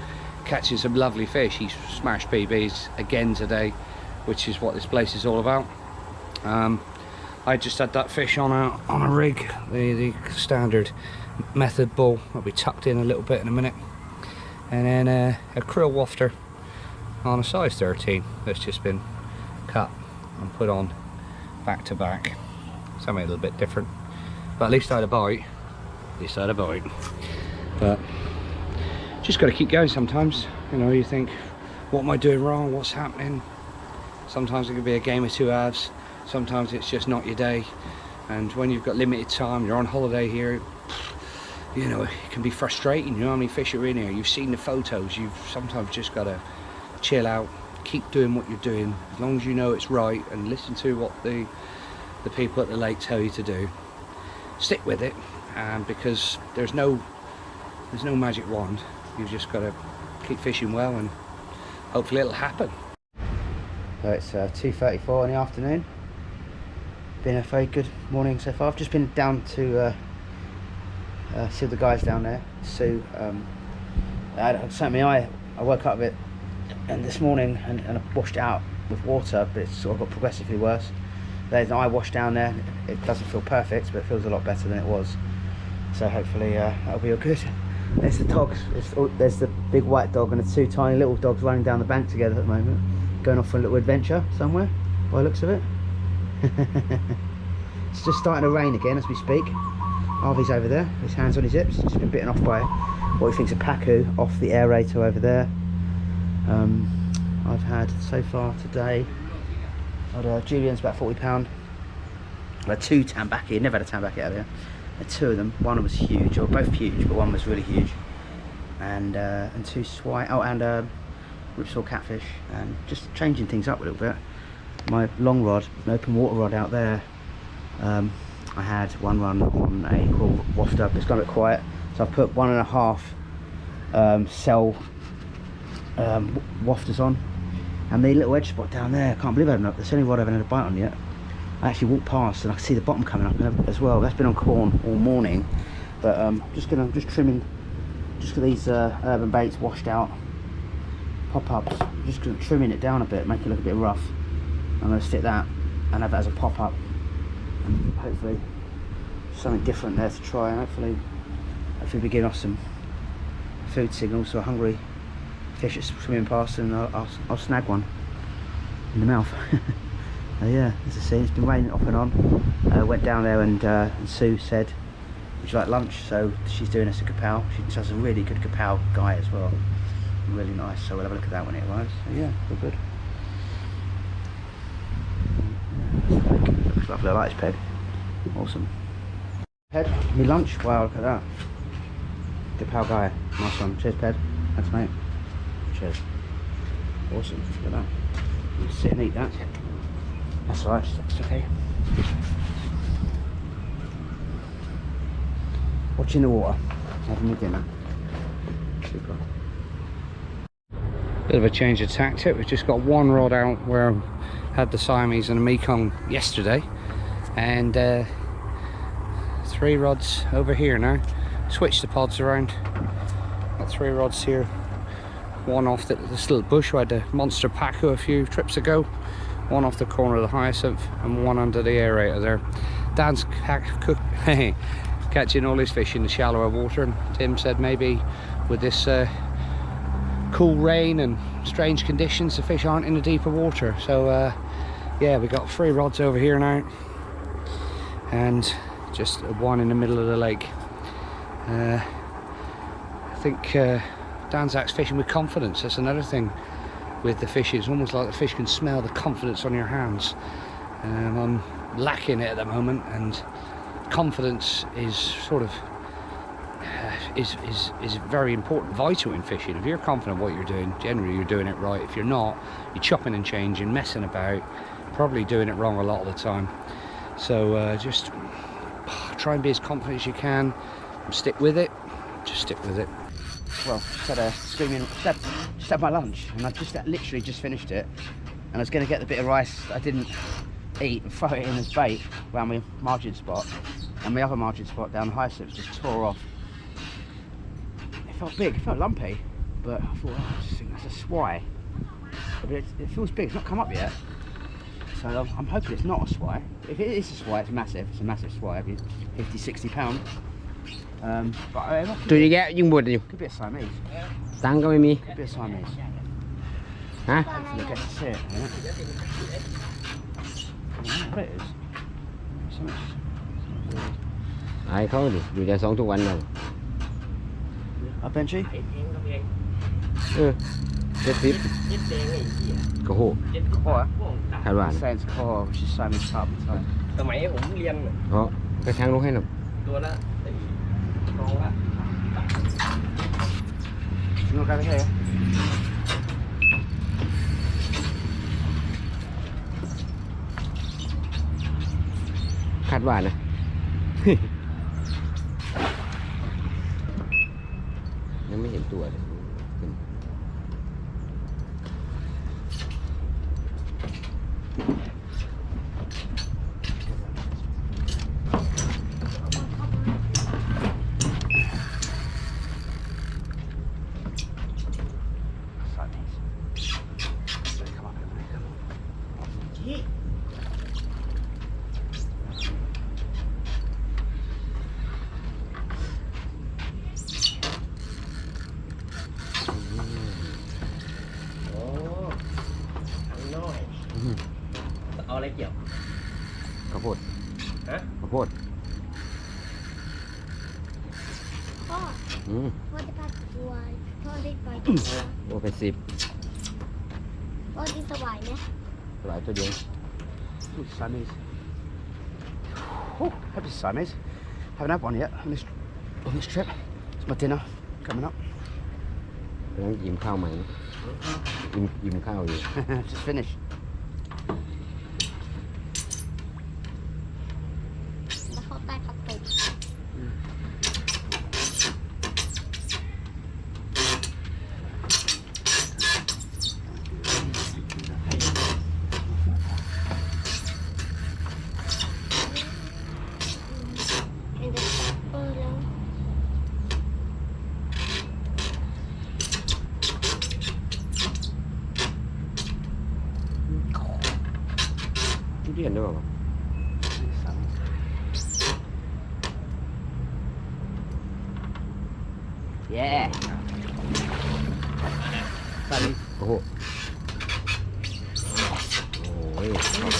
catching some lovely fish. He's smashed PBs again today, which is what this place is all about. I just had that fish on a rig, the standard method bull. I'll be tucked in a little bit in a minute, and then a krill wafter on a size 13 that's just been cut and put on back to back. Something a little bit different, but at least I had a bite. But just got to keep going sometimes. You know, you think, what am I doing wrong? What's happening? Sometimes it can be a game of two halves. Sometimes it's just not your day, and when you've got limited time, you're on holiday here, you know, it can be frustrating. You know how many fish are in here, you've seen the photos, you've sometimes just got to chill out, keep doing what you're doing, as long as you know it's right, and listen to what the people at the lake tell you to do. Stick with it, because there's no magic wand. You've just got to keep fishing well, and hopefully it'll happen. So it's 2:34 in the afternoon. Been a very good morning so far. I've just been down to see the guys down there. Sue, I had something in my eye. I woke up with it and this morning and I washed it out with water, but it's sort of got progressively worse. There's an eye wash down there. It doesn't feel perfect, but it feels a lot better than it was. So hopefully that'll be all good. There's the dogs. There's the big white dog and the two tiny little dogs running down the bank together at the moment, going off for a little adventure somewhere, by the looks of it. It's just starting to rain again as we speak. Harvey's over there, his hands on his hips. He's just been bitten off by what he thinks a pacu off the aerator over there. I've had so far today, I had Juliens about £40. I had 2 Tambaqui. Never had a Tambaqui out there. I had 2 of them. One was huge, or both huge, but one was really huge. And 2 swine. Oh, and ripsaw catfish. And just changing things up a little bit. My long rod, an open water rod out there. I had one run on a cool wafter, but it's gone a bit quiet. So I've put 1.5 cell wafters on. And the little edge spot down there, I can't believe I haven't. That's the only rod I haven't had a bite on yet. I actually walked past and I can see the bottom coming up as well. That's been on corn all morning, but just trimming, just got these urban baits washed out, pop-ups. Just trimming it down a bit, make it look a bit rough. I'm going to stick that and have that as a pop-up, and hopefully something different there to try. And hopefully we get off some food signals, so a hungry fish that's swimming past, and I'll snag one in the mouth. Yeah, as I say, it's been raining off and on. Went down there and Sue said, would you like lunch? So she's doing us a kapow. She does a really good kapow guy as well. Really nice, so we'll have a look at that when it arrives. So yeah, all good. Looks lovely. I like this peg. Awesome. Ped, me lunch? Wow, look at that. Kapow guy. Nice one. Cheers, Ped. Thanks, mate. Cheers. Awesome. Look at that. You sit and eat that. That's alright, it's okay. Watching the water, having my dinner. Super. Bit of a change of tactic. We've just got 1 rod out where I had the Siamese and the Mekong yesterday, and 3 rods over here now. Switch the pods around. Got 3 rods here. 1 off this little bush where I had the monster pacu a few trips ago. 1 off the corner of the hyacinth, and 1 under the aerator there. Dan's catching all his fish in the shallower water, and Tim said maybe with this cool rain and strange conditions the fish aren't in the deeper water. So yeah, we got 3 rods over here now, and just 1 in the middle of the lake. I think Danzaks fishing with confidence. That's another thing with the fish. It's almost like the fish can smell the confidence on your hands. I'm lacking it at the moment, and confidence is sort of is very important, vital in fishing. If you're confident what you're doing, generally you're doing it right. If you're not, you're chopping and changing, messing about, probably doing it wrong a lot of the time. So just try and be as confident as you can, and stick with it. Just stick with it. Well, just had a screaming, just had my lunch, and I literally just finished it, and I was going to get the bit of rice I didn't eat and throw it in as bait around my margin spot, and my other margin spot down the hyacinth just tore off. It felt big, it felt lumpy, but I thought, oh, I just think that's a swai. But it feels big, it's not come up yet, so I'm hoping it's not a swai. If it is a swai, it's massive. It's a massive swai, it'd be 50–60 £. But ตัวนี้แกยิ่งบดอยู่ could be a Siamese. ตังค์ก็ไม่มี Could be a Siamese. ฮะ Hopefully I get to see it. I don't know what it is. So much. ไอ้เขาดิอยู่แต่2 ทุกวันเลย A Benji? 70ก็โห Core. คาดว่า Saying it's core, which is Siamese carp and Thai. สมัยผมเรียน เพราะกระชังลงให้หน่อย ตัวละรองละ You want to go over here? คาดว่านะ ยังไม่เห็นตัวเลย อะไรเกี่ยว ข้าวโพด ฮะ ข้าวโพด พ่อ อืม พ่อจะพาตัวพ่อได้ไปตัว โอ้เป็น10 พ่อที่สวายไหม หลายตัวเดียว Ooh, Siamese. Oh, hope it's Siamese. Haven't had one yet on this trip. It's my dinner coming up. กำลังยิ้มข้าวใหม่ยิ้มข้าวอยู่ Just finished. แล้วเขาใต้ผักตบ เป็นเด็กเปิดแล้ว ทุเรียนด้วยเปล่า Yeah. Siamese. โอ้โหโอ้ย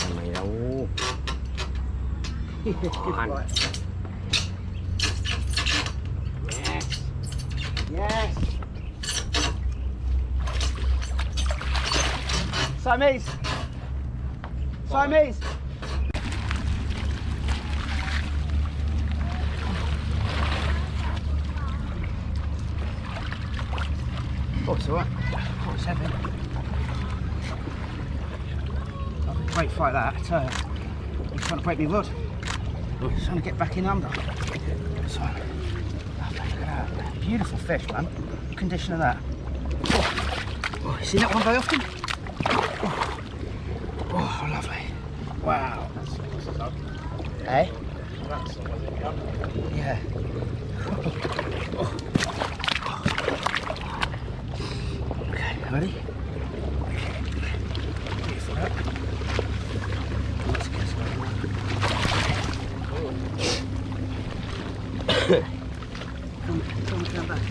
ทำไมแล้วหัน Yes. Siamese. Siamese. Oh, it's alright. Oh, it's heavy. Not a great fight that. He's trying to break me rod. He's trying to get back in under. So, lovely, look at that. Beautiful fish, man. Condition of that. Oh, you seen that one very often? Oh, lovely. Wow. Eh? Yeah. Okay, ready? Beautiful, that. Let's get started. Come back.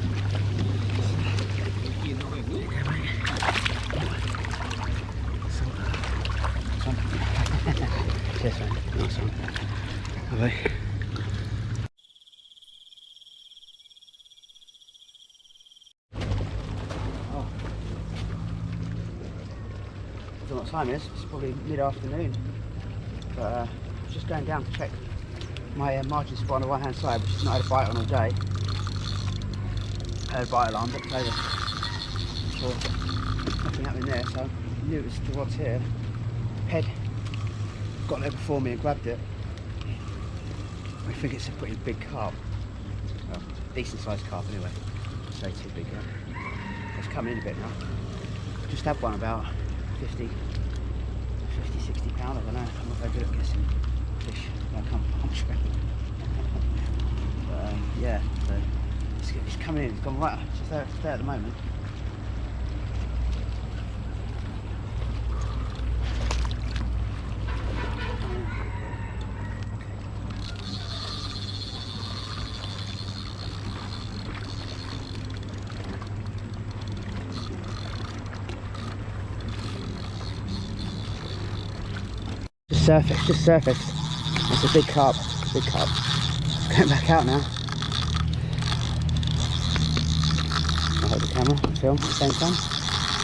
Cheers, man. Nice one. Lovely. Oh. I don't know what time it is. It's probably mid-afternoon. But just going down to check my margin spot on the right-hand side, which has not had a bite on all day. Heard bite alarm, but it's over. So, nothing happening there, so I knew it was the rod's here. Head got there before me and grabbed it. I think it's a pretty big carp. Well, decent sized carp anyway. Say too big, right? It's coming in a bit now. Just had one about 50, 60 pound, I don't know. I'm not very good at guessing fish when I come on trip. But yeah, so it's coming in, it's gone right, it's there at the moment. Just surface. It's a big carp, It's going back out now. I'll hold the camera, film at the same time.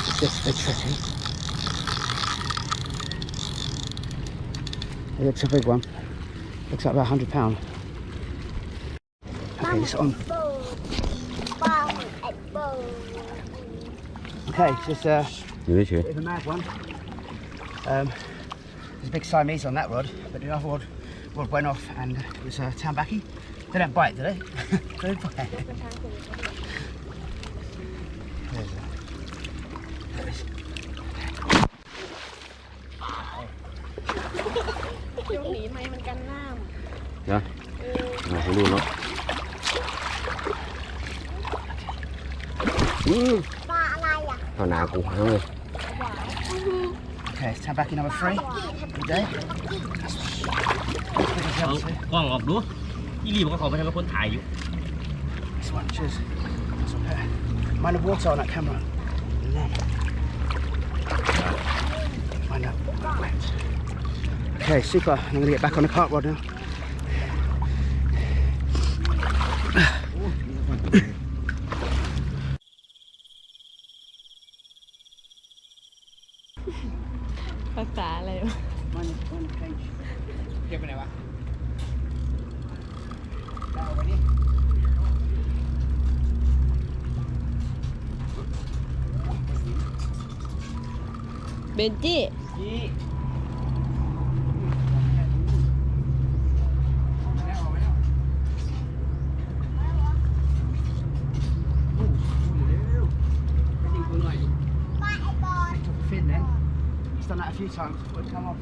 It's just a bit tricky. It looks a big one. Looks like about £100. Okay, it's on. Okay, justอยู่เฉย bit of a mad one. There's a big Siamese on that rod, but the other rod went off and it was Tambaqui. They don't bite, do they? They don't bite. There's there it is. ยกหนีไหมมันกันน้ ๆนะผมดูแล้ว ำปลาอะไรอ่ะ เอาหนากูทั้งเลย Okay, it's Tambaqui number 3. Good day. เอากล้องออกดูยี่รีบก็ขอไปทางกับคนถ่ายอยู่ This one, cheers. This one there. Mind the water on that camera. Mind that wet. Okay, super. I'm gonna get back on the carp rod now. Benji. Fin then. He's done that a few times. Would come off.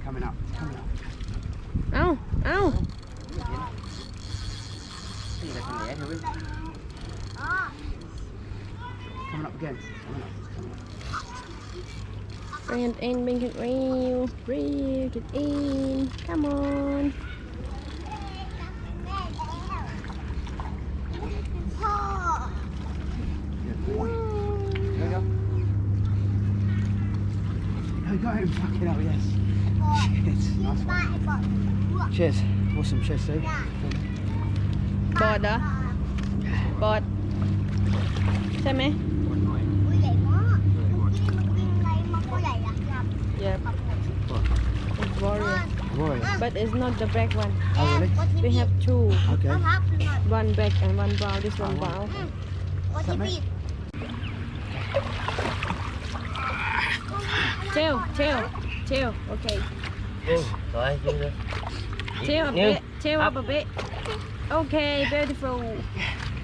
Coming up, coming up. Ow, ow. Coming up again. Coming up. Bring it in, bring it real. Bring it in. Come on. There we go. Fucking hell, yes. Cheers. Nice one. Cheers. Awesome. Cheers, Steve. บอดเหรอ บอด ใช่ไหม Yeah. It's warrior. Warrior. But it's not the black one. Oh, really? We have two. Okay. One black and one brown. This one brown. Tail, tail, tail. Okay. Rồi, chưa rồi. Tail a bit. Tail up a bit. Okay, beautiful.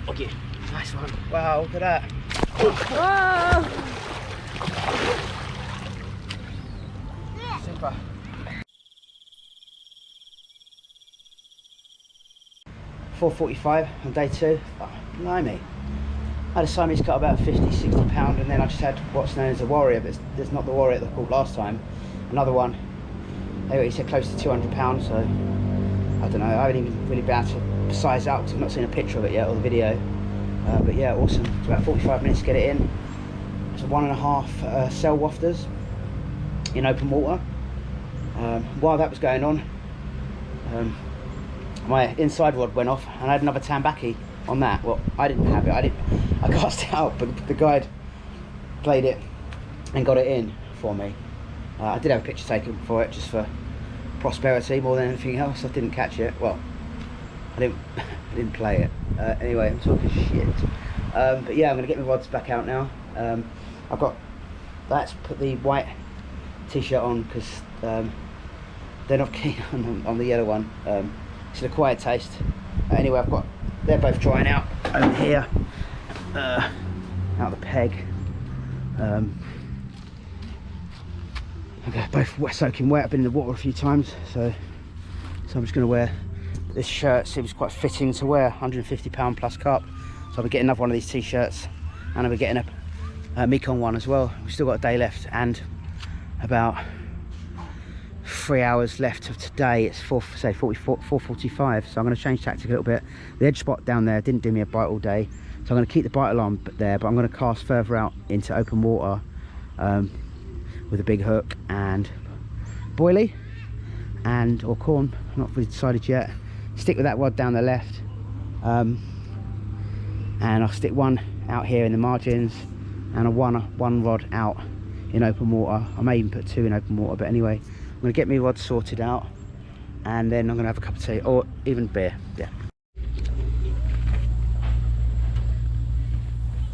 Okay. Nice one. Wow, look at that. Whoa! Super. £4.45 on day 2. Oh, blimey. I had a Siamese cut about 50-60 pound, and then I just had what's known as a warrior, but there's not the warrior that I caught last time. Another one. Anyway, he said close to 200 pounds, so I don't know. I haven't even really been able to size up because I've not seen a picture of it yet or the video. But yeah, awesome. It's about 45 minutes to get it in. It's 1.5 cell wafters in open water. While that was going on, my inside rod went off, and I had another Tambaqui on that. Well, I didn't have it. I cast it out, but the guide played it and got it in for me. I did have a picture taken for it, just for prosperity more than anything else. I didn't catch it. Well, I didn't play it. Anyway, I'm talking shit. But yeah, I'm gonna get my rods back out now. I've got that's put the white t-shirt on because they're not keen on the yellow one. It's an acquired taste. Anyway, they're both drying out over here, out the peg. Okay, both soaking wet. I've been in the water a few times, so I'm just going to wear this shirt. Seems quite fitting to wear. £150 plus carp. So I'll be getting another one of these t-shirts, and I'll be getting a Mekong one as well. We've still got a day left and about 3 hours left of today. It's 4:45, so I'm going to change tactic a little bit. The edge spot down there didn't do me a bite all day, so I'm going to keep the bite on there, but I'm going to cast further out into open water with a big hook and boilie or corn. I'm not really decided yet. Stick with that rod down the left, and I'll stick one out here in the margins and a one rod out in open water. I may even put two in open water, but anyway, I'm going to get my rods sorted out, and then I'm gonna have a cup of tea or even beer. Yeah.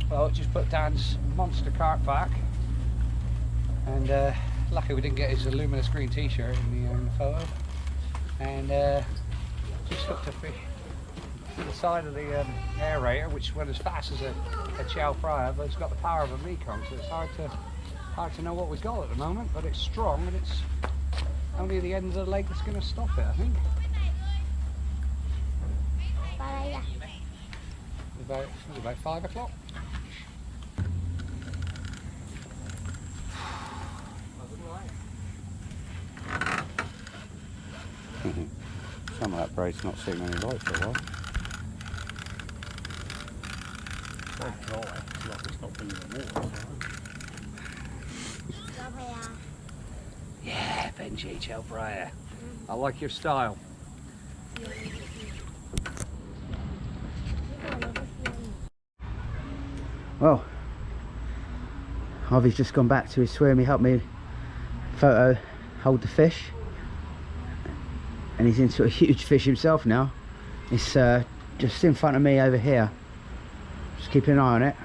Well, just put Dan's monster carp back, and lucky we didn't get his luminous green t-shirt in the photo, and just hooked a fish to the side of the aerator, which went as fast as a chow fryer, but it's got the power of a Mekong, so it's hard to know what we've got at the moment, but it's strong, and it's only the end of the lake that's going to stop it, I think. About 5 o'clock. Some of that braid's not seeing any light for a while. Yeah, Benji, chow fryer. I like your style. Well, Harvey's just gone back to his swim. He helped me photo hold the fish, and he's into a huge fish himself now. It's just in front of me over here. Just keeping an eye on it.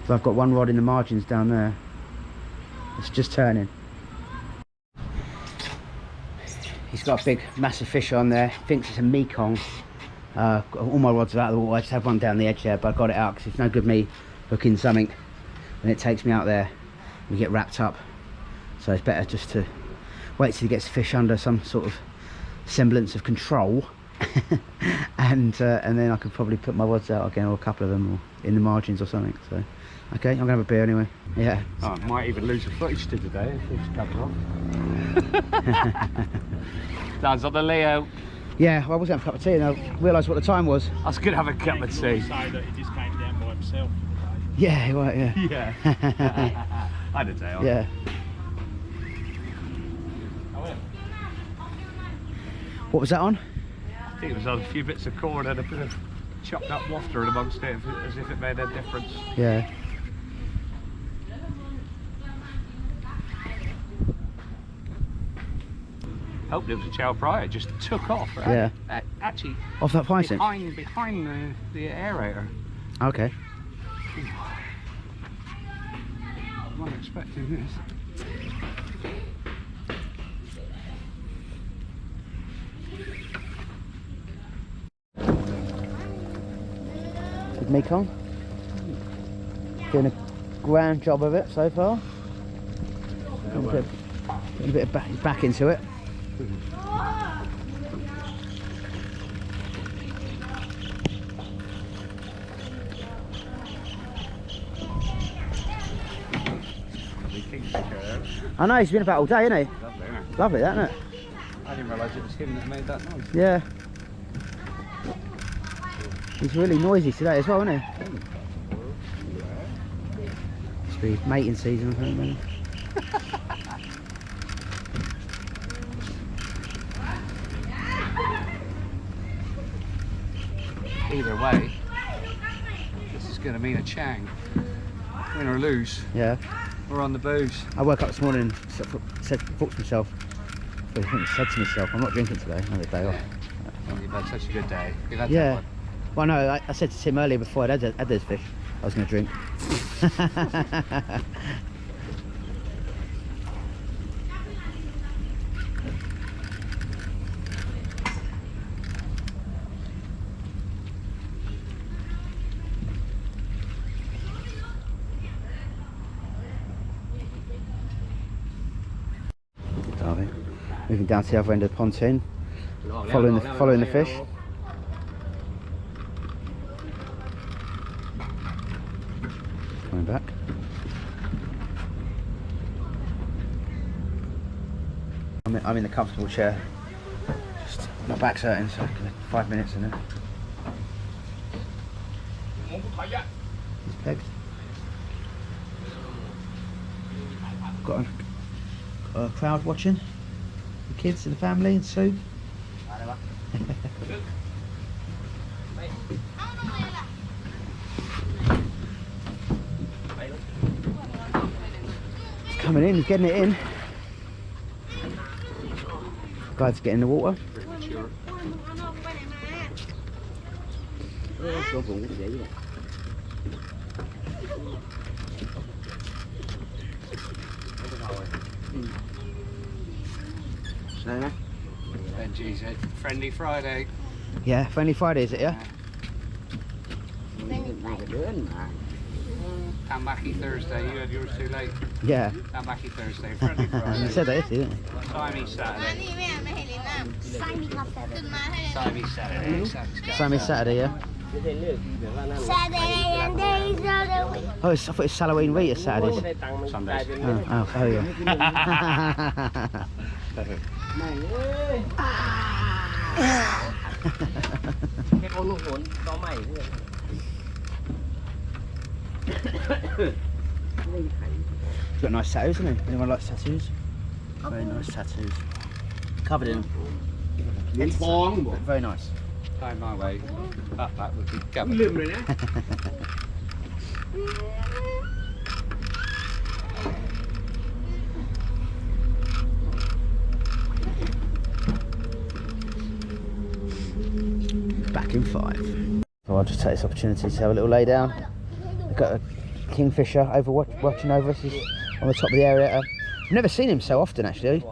So I've got one rod in the margins down there. It's just turning. He's got a big massive fish on there. Thinks it's a Mekong. All my rods are out of the water. I just have one down the edge there, but I got it out because it's no good me hooking something when it takes me out there. We get wrapped up, so it's better just to wait till he gets the fish under some sort of semblance of control, and then I can probably put my rods out again, or a couple of them, or in the margins or something. So okay, I'm gonna have a beer anyway. Yeah. Oh, I might even lose a footage to today if it's covered off. Dan's on the layout. Yeah, well, I was having a cup of tea and I realised what the time was. I was gonna have a cup of tea. Say that he just came down by himself. Yeah, right, yeah. Yeah. I had a day off. Yeah. What was that on? I think it was on a few bits of corn and a bit of chopped up water in amongst it, as if it made a difference. Yeah. Hoped it was a chow fryer. It just took off. Right? Yeah. Actually, Off that pint. behind the aerator. Okay. I'm not expecting this. With Mekong. Doing a grand job of it so far. A bit of back into it. I know, he's been about all day, isn't he? Lovely, isn't it? Lovely, isn't it? I didn't realise it was him that made that noise. Yeah. He's really noisy today as well, isn't he? Must be mating season or something, maybe. Either way, this is going to mean a chang. Win or lose, Yeah. we're on the booze. I woke up this morning and thought to myself, said to myself, I'm not drinking today, another day off. You've had such a good day. You've had Yeah. Well, no, I said to Tim earlier before I'd had those fish, I was going to drink. Moving down to the other end of the pontoon, following the fish. Coming back. I'm in the comfortable chair. Just my back's hurting, so 5 minutes in it. He's pegged. Got a crowd watching. The kids and the family and Sue. He's coming in, he's getting it in. Glad to get in the water. Benji's a friendly Friday. Yeah, Friendly Friday, is it? Yeah. Tambaqui Thursday, you had yours too late. Yeah. Tambaqui Thursday, friendly You Friday. said that yesterday, didn't you? Siamese Saturday. Siamese Saturday. Siamese Saturday, yeah. Saturday and days of the week. Oh, I thought it's Halloween week, it's Saturdays. Sundays. Oh, yeah. Cái con nuôi hồn có mày nữa. He's got nice tattoos, hasn't he? Anyone likes tattoos? Very nice tattoos. Covered in them. But very nice. Time my way. That would be covered. Back in 5. So I'll just take this opportunity to have a little lay down. We've got a kingfisher watching over us. He's on the top of the area. I've never seen him so often actually.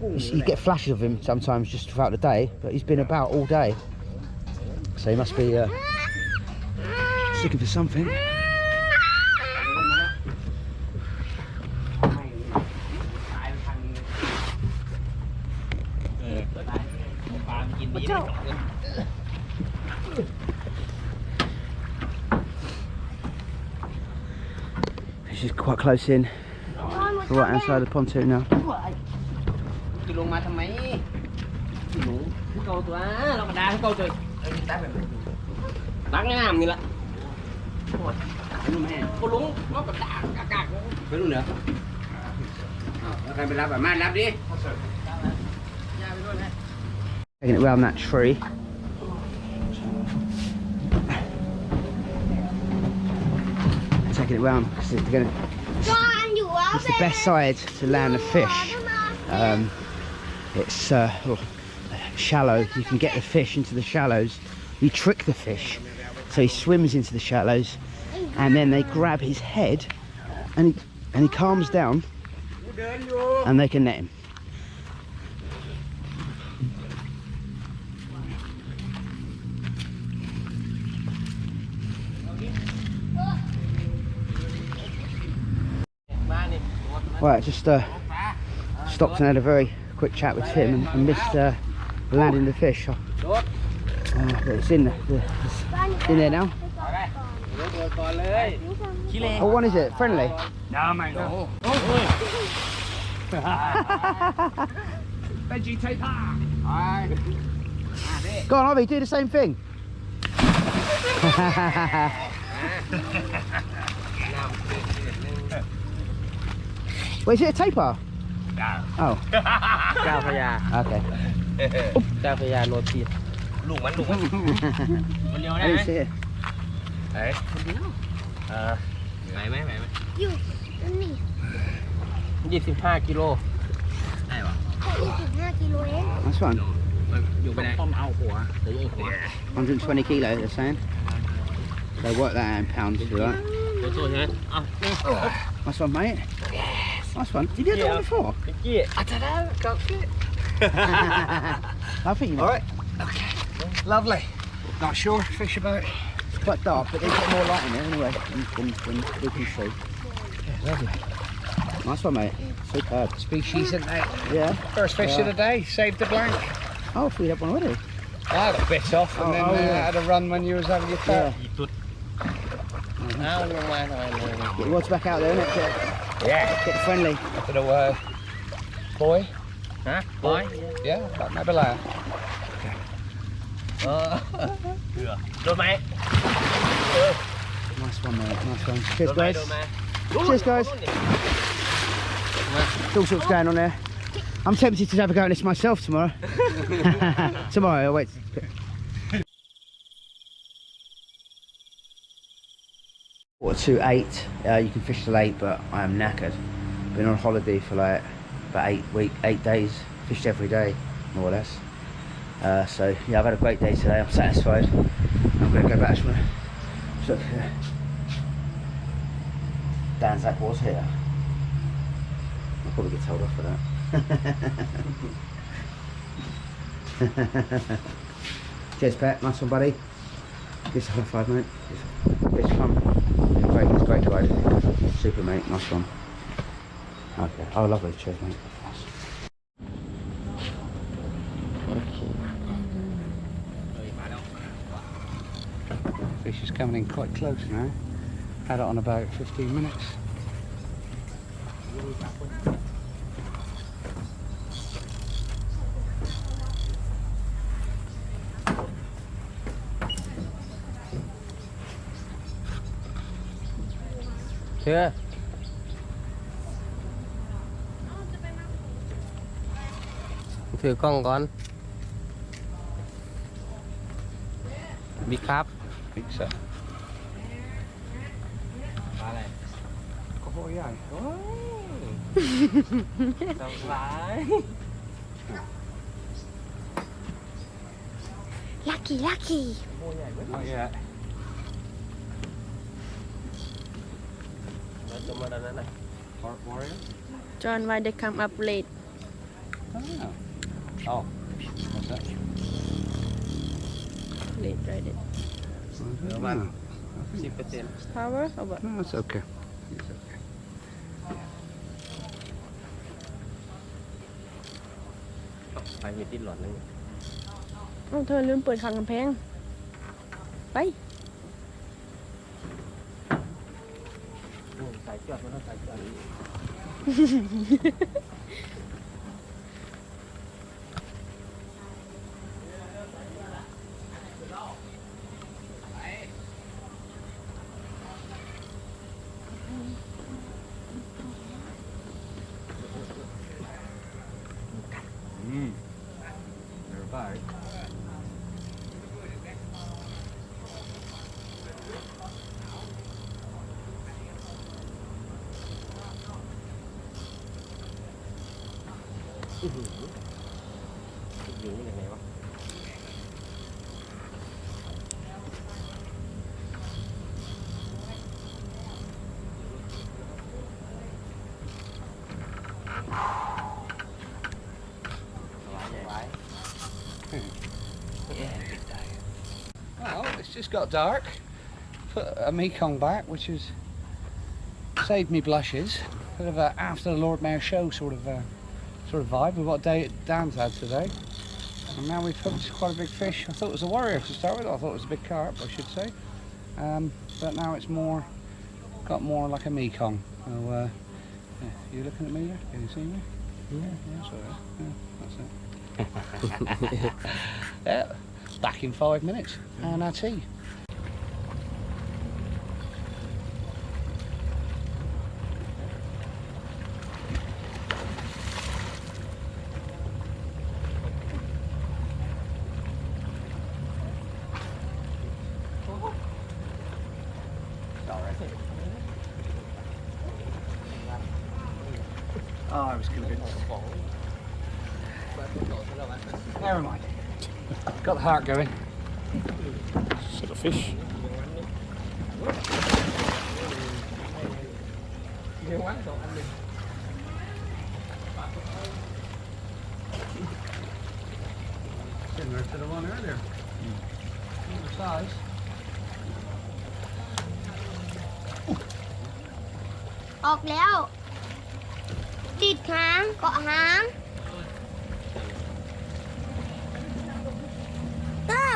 You get flashes of him sometimes just throughout the day, but he's been about all day. So he must be just looking for something. Fish is quite close in. The right hand side of the pontoon now. ลงมาทำไมหนูเกาตัวเรากระดาษเกาตัวตักน้ำนี่ละก็ลงก็กระดาษกากไปรู้เหรอแล้วใครไปรับมารับดิ Taking it around that tree. Taking it round because it's the best side to land the fish. It's shallow. You can get the fish into the shallows. You trick the fish, so he swims into the shallows, and then they grab his head, and he calms down, and they can net him. Right, just stopped and had a very quick chat with Tim and missed landing the fish. But it's in there now. Oh, one is it? Friendly? No. Benji, take that. Go on, Ivy, do the same thing. Wait, is it a taper? Oh. เจ้าพญา Okay. เจ้าพญาโรตีลูกมันคนเดียว I ได้ไหม didn't see it. ไหนไหมอยู่นี่ 25 กิโลได้ปะ 25 กิโลเอง That's fine. อยู่ไปไหนต้มเอาหัวหรือหัว 120 kilo, they're saying. So work that out in pounds if you like. เดี๋ยวตัวใช่ไหมอ้าว Nice one, mate. Nice one. Did you do that one before? เมื่อกี้อาจจะได้ก็ I think you might. Alright. Okay. Lovely. Not sure fish about. It's quite dark, but they get more light in there anyway than we can see. Yeah, lovely. Nice one, mate. Superb. Species, isn't it? Yeah. First fish of the day. Saved the blank. Oh, we had one already. I got bit off and then yeah. had a run when you was having your cut. หยิบตุดอ้าวลงมาทำไมเลย Get your rods back out there, innit? Yeah. Get friendly. Bit of boy. ฮะบอย Yeah, that maybe like. โดนไหม Nice one, mate. Nice one. Cheers, โดนไหม guys. โดนไหม Cheers, guys. There's all sorts going on there. I'm tempted to have a go at this myself tomorrow. Tomorrow, I'll wait. Quarter to 8. You can fish till 8, but I am knackered. Been on holiday for like about 8 days. Fished every day. more or less. So yeah, I've had a great day today. I'm satisfied. I'm going to go back to my look. Danzak was here. I'll probably get told off for that. Cheers, Pat. Nice one, buddy. Give us a high five, mate. It's fun. It's great to ride. Super, mate. Nice one. Okay. Oh, lovely. Cheers, mate. Fish is coming in quite close now. Had it on about 15 minutes. Chưa. Thử con. Big carp. Think so. Có voi ai? Đâu phải. Lucky, lucky. Not yet. Carp warrior? John, why they come up late? Oh. Oh. What's that? Late, right? No. 10%. Power or what? No, it's okay. It's okay. ไปมีติดหลอดนึง Oh, เธอลืมเปิดขังกำแพง ไป สายจอดมันต้องสายจอด They're back. Well, it's just got dark. Put a Mekong back, which has saved me blushes. Bit of a after the Lord Mayor show sort of vibe with what Dan's had today. And now we've hooked quite a big fish. I thought it was a warrior to start with. I thought it was a big carp, I should say. But now it's got more like a Mekong. So, yeah. You looking at me there? Can you see me? Yeah, that's it. Yeah, back in 5 minutes, and our tea. Oh, I was going to be. Never mind. Got the heart going. Set of fish. Similar to the one earlier. Similar size. Ọt แล้ว ติดหางเกาะหางเต้า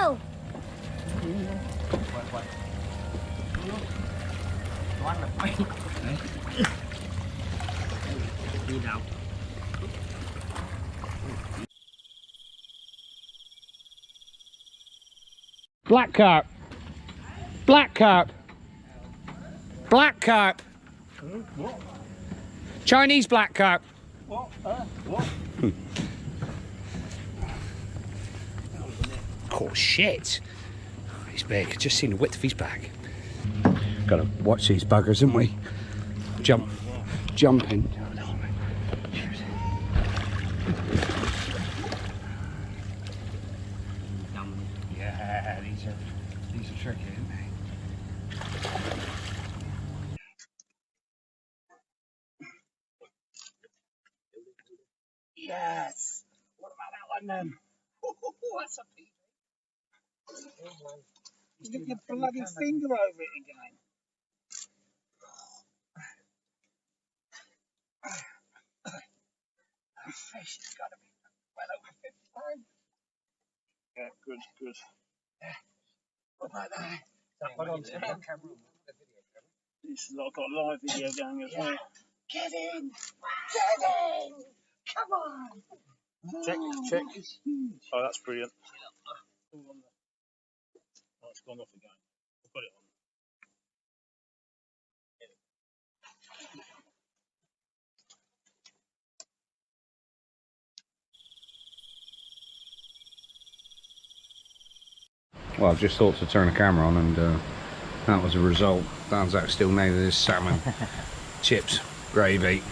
Black carp. Black carp. Black carp. Chinese black carp. What? Oh shit. He's big. Just seen the width of his back. Gotta watch these buggers, haven't we? Jumping. Yes. What about that one then? That's a PB. Stick your bloody finger over it again. That fish has got to be well over 50 pounds. Yeah, good, good. What about that? Hold on to the camera. This has got a live video going as well. Get in! Get in! Come on! Check, check. Oh, that's brilliant. Oh, it's gone off again. I'll put it on. Well, I've just thought to turn the camera on, and that was the result. Danzak still nailed his salmon, chips, gravy.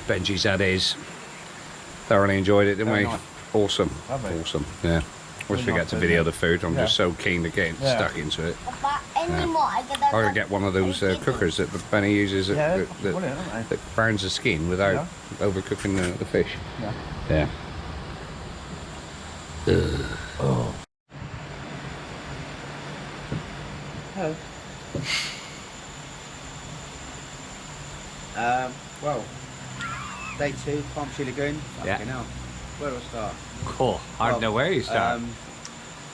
Benji's had his. Thoroughly enjoyed it, didn't we? Nice. Awesome, awesome. Yeah. Always forget to video the food. I'm just so keen to get stuck into it. I'm gonna get one of those cookers that Benny uses that browns the skin without overcooking the fish. Yeah. Oh. Hello. Well, day 2, Palm Tree Lagoon. Fucking hell. Where do I start? Cool. I don't know where you start.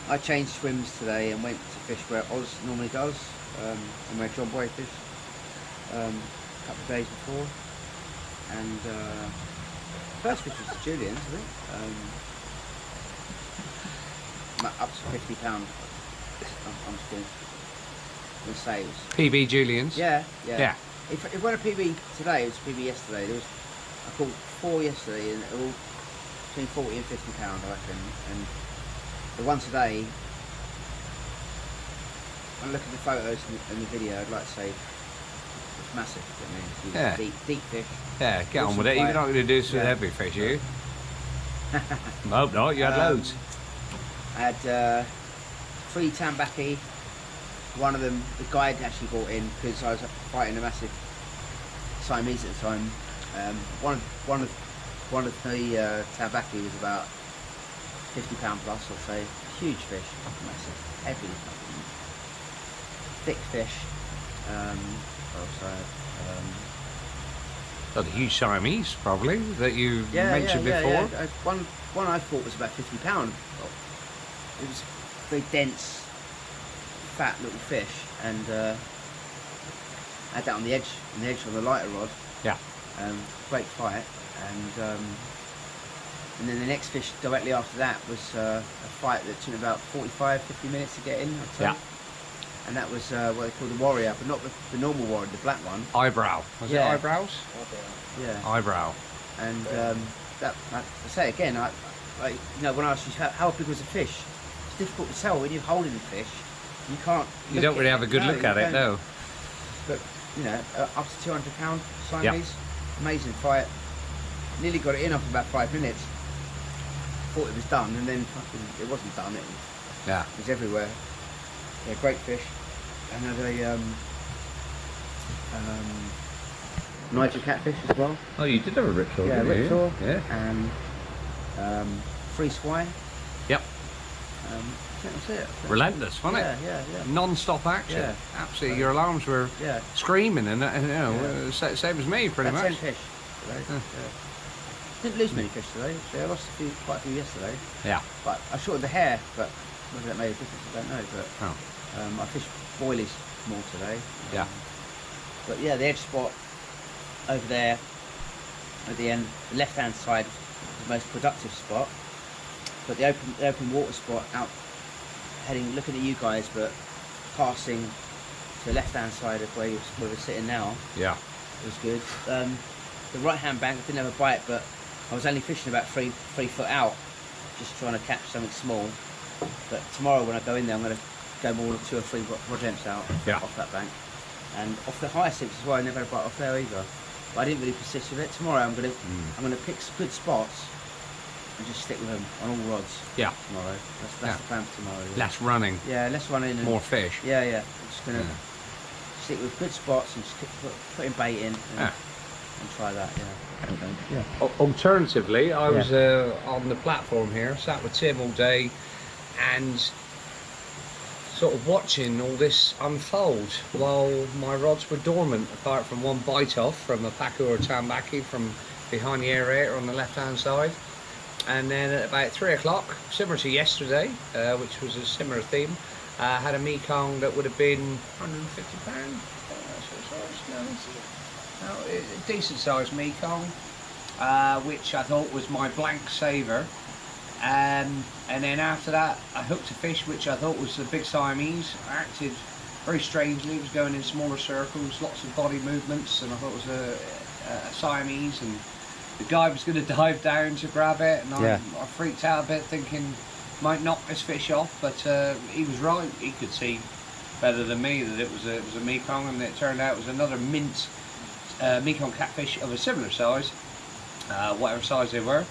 I changed swims today and went to fish where Oz normally does, and where John Boy fished a couple of days before. And first fish was the Juliens, I think. Up to £50. I'm just going to say it was PB Juliens. Yeah. If it weren't a PB today, it was a PB yesterday. I caught 4 yesterday, and all between 40 and £50, I reckon. And the one today, when I look at the photos and the video, I'd like to say it's massive. I mean, deep fish. Yeah, get on with it. You're not going to do this with every fish, are you? Nope, not. You had loads. I had 3 Tambaqui. One of them, the guide actually brought in because I was fighting a massive Siamese at the time. One of the Tambaqui was about £50 plus, I'll say. Huge fish, massive, heavy, thick fish. A huge Siamese, probably, that you mentioned before. Yeah. One I thought was about £50. It was very dense, fat little fish, and had that on the edge on the lighter rod. Yeah. Great fight, and then the next fish directly after that was a fight that took about 45-50 minutes to get in, I'd say. Yeah. And that was what they call the warrior, but not the normal warrior, the black one. Eyebrow. Was it eyebrows? Yeah. Eyebrow. And that, I say again, when I asked you how big was the fish, it's difficult to tell when you're holding the fish. You can't. You don't really have a good look at it, no. But up to £200 Siamese, amazing fight. Nearly got it in after about 5 minutes. Thought it was done, and then it wasn't done. It was everywhere. Yeah, great fish. And had a Nigel catfish as well. Oh, you did have a ripsaw, didn't you? Ripsaw. Yeah. And 3 swine. Yep. I think that's it. Relentless, wasn't it? Yeah. Non-stop action. Yeah. Absolutely. Your alarms were screaming, and same as me, pretty much. 10 fish today. Didn't lose many fish today. Actually. I lost quite a few yesterday. Yeah. But I shorted the hair, but whether that made a difference, I don't know. But I fished boilies more today. Yeah. But yeah, the edge spot over there at the end, the left-hand side, the most productive spot. But the open water spot out, looking at you guys, but passing to the left-hand side of where we're sitting now. Yeah. It was good. The right-hand bank, I didn't have a bite, but I was only fishing about 3 foot out, just trying to catch something small. But tomorrow when I go in there, I'm going to go more 2 or 3 rod ends out off that bank. And off the hyacinths as well, I never had a bite off there either. But I didn't really persist with it. Tomorrow I'm going to pick some good spots and just stick with them on all rods. Yeah. Tomorrow. That's the plan for tomorrow. Yeah. Less running. Yeah, less running. And more fish. Yeah. I'm just going to stick with good spots and just putting bait in. And and try that. Yeah. Alternatively, I was on the platform here, sat with Tim all day, and sort of watching all this unfold while my rods were dormant, apart from one bite off from a pacu or Tambaqui from behind the aerator on the left hand side. And then at about 3 o'clock, similar to yesterday, which was a similar theme, had a Mekong that would have been 150 pound, a decent sized Mekong, which I thought was my blank saver. And then after that, I hooked a fish which I thought was the big Siamese. I acted very strangely. It was going in smaller circles, lots of body movements, and I thought it was a Siamese. And the guy was going to dive down to grab it, and I freaked out a bit, thinking might knock this fish off. But he was right. He could see better than me that it was a Mekong, and it turned out it was another mint Mekong catfish of a similar size, whatever size they were.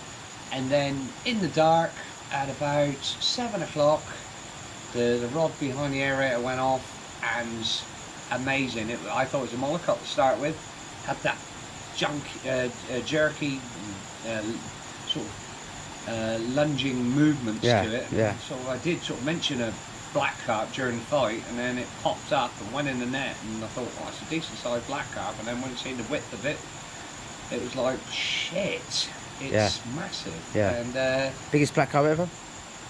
And then in the dark, at about 7 o'clock, the rod behind the aerator went off, and amazing. I thought it was a mollycock to start with. Had that jerky sort of lunging movements to it. Yeah. So I did sort of mention a black carp during the fight, and then it popped up and went in the net, and I thought, oh, it's a decent sized black carp. And then when I seen the width of it, it was like, shit. It's massive. Yeah. And Biggest black carp ever?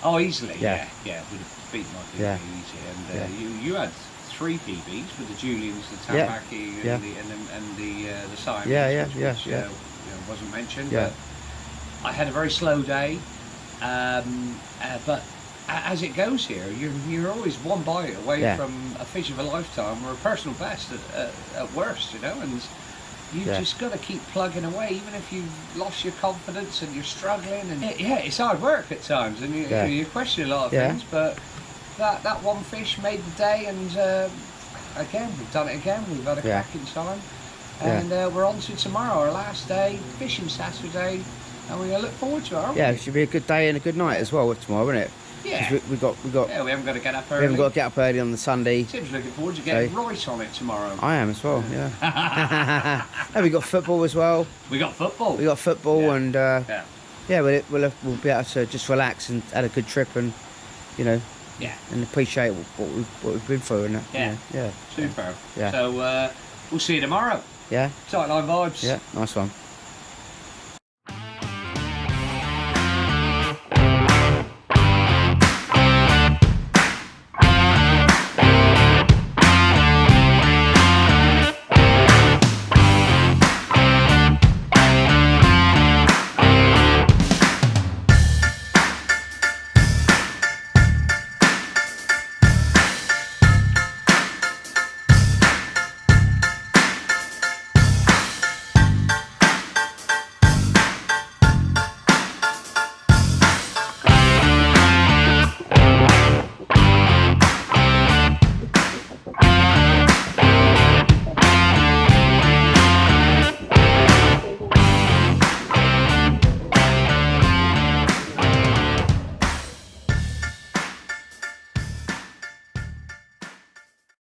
oh, easily. Yeah. Yeah. Would have beaten my PB Yeah. easy. And you had 3 PBs with the Juliens, the Tambaqui, and the Siamese, which wasn't mentioned. Yeah. But I had a very slow day. But as it goes here, you're always one bite away from a fish of a lifetime or a personal best at worst, you know. And you've just got to keep plugging away, even if you've lost your confidence and you're struggling. And it's hard work at times, and you question a lot of things. But that one fish made the day, and again, we've done it again. We've had a cracking time, and we're on to tomorrow, our last day, fishing Saturday, and we're going to look forward to it, aren't we? Yeah, it should be a good day and a good night as well tomorrow, won't it? Yeah. We got. Yeah, we haven't got to get up early. We haven't got to get up early on the Sunday. Tim's looking forward to getting right on it tomorrow. I am as well. Yeah. And we got football as well. We got football. And we'll be able to just relax and had a good trip, and and appreciate what we've been through and that. Yeah. Super. Yeah. So we'll see you tomorrow. Yeah. Tightline vibes. Yeah. Nice one.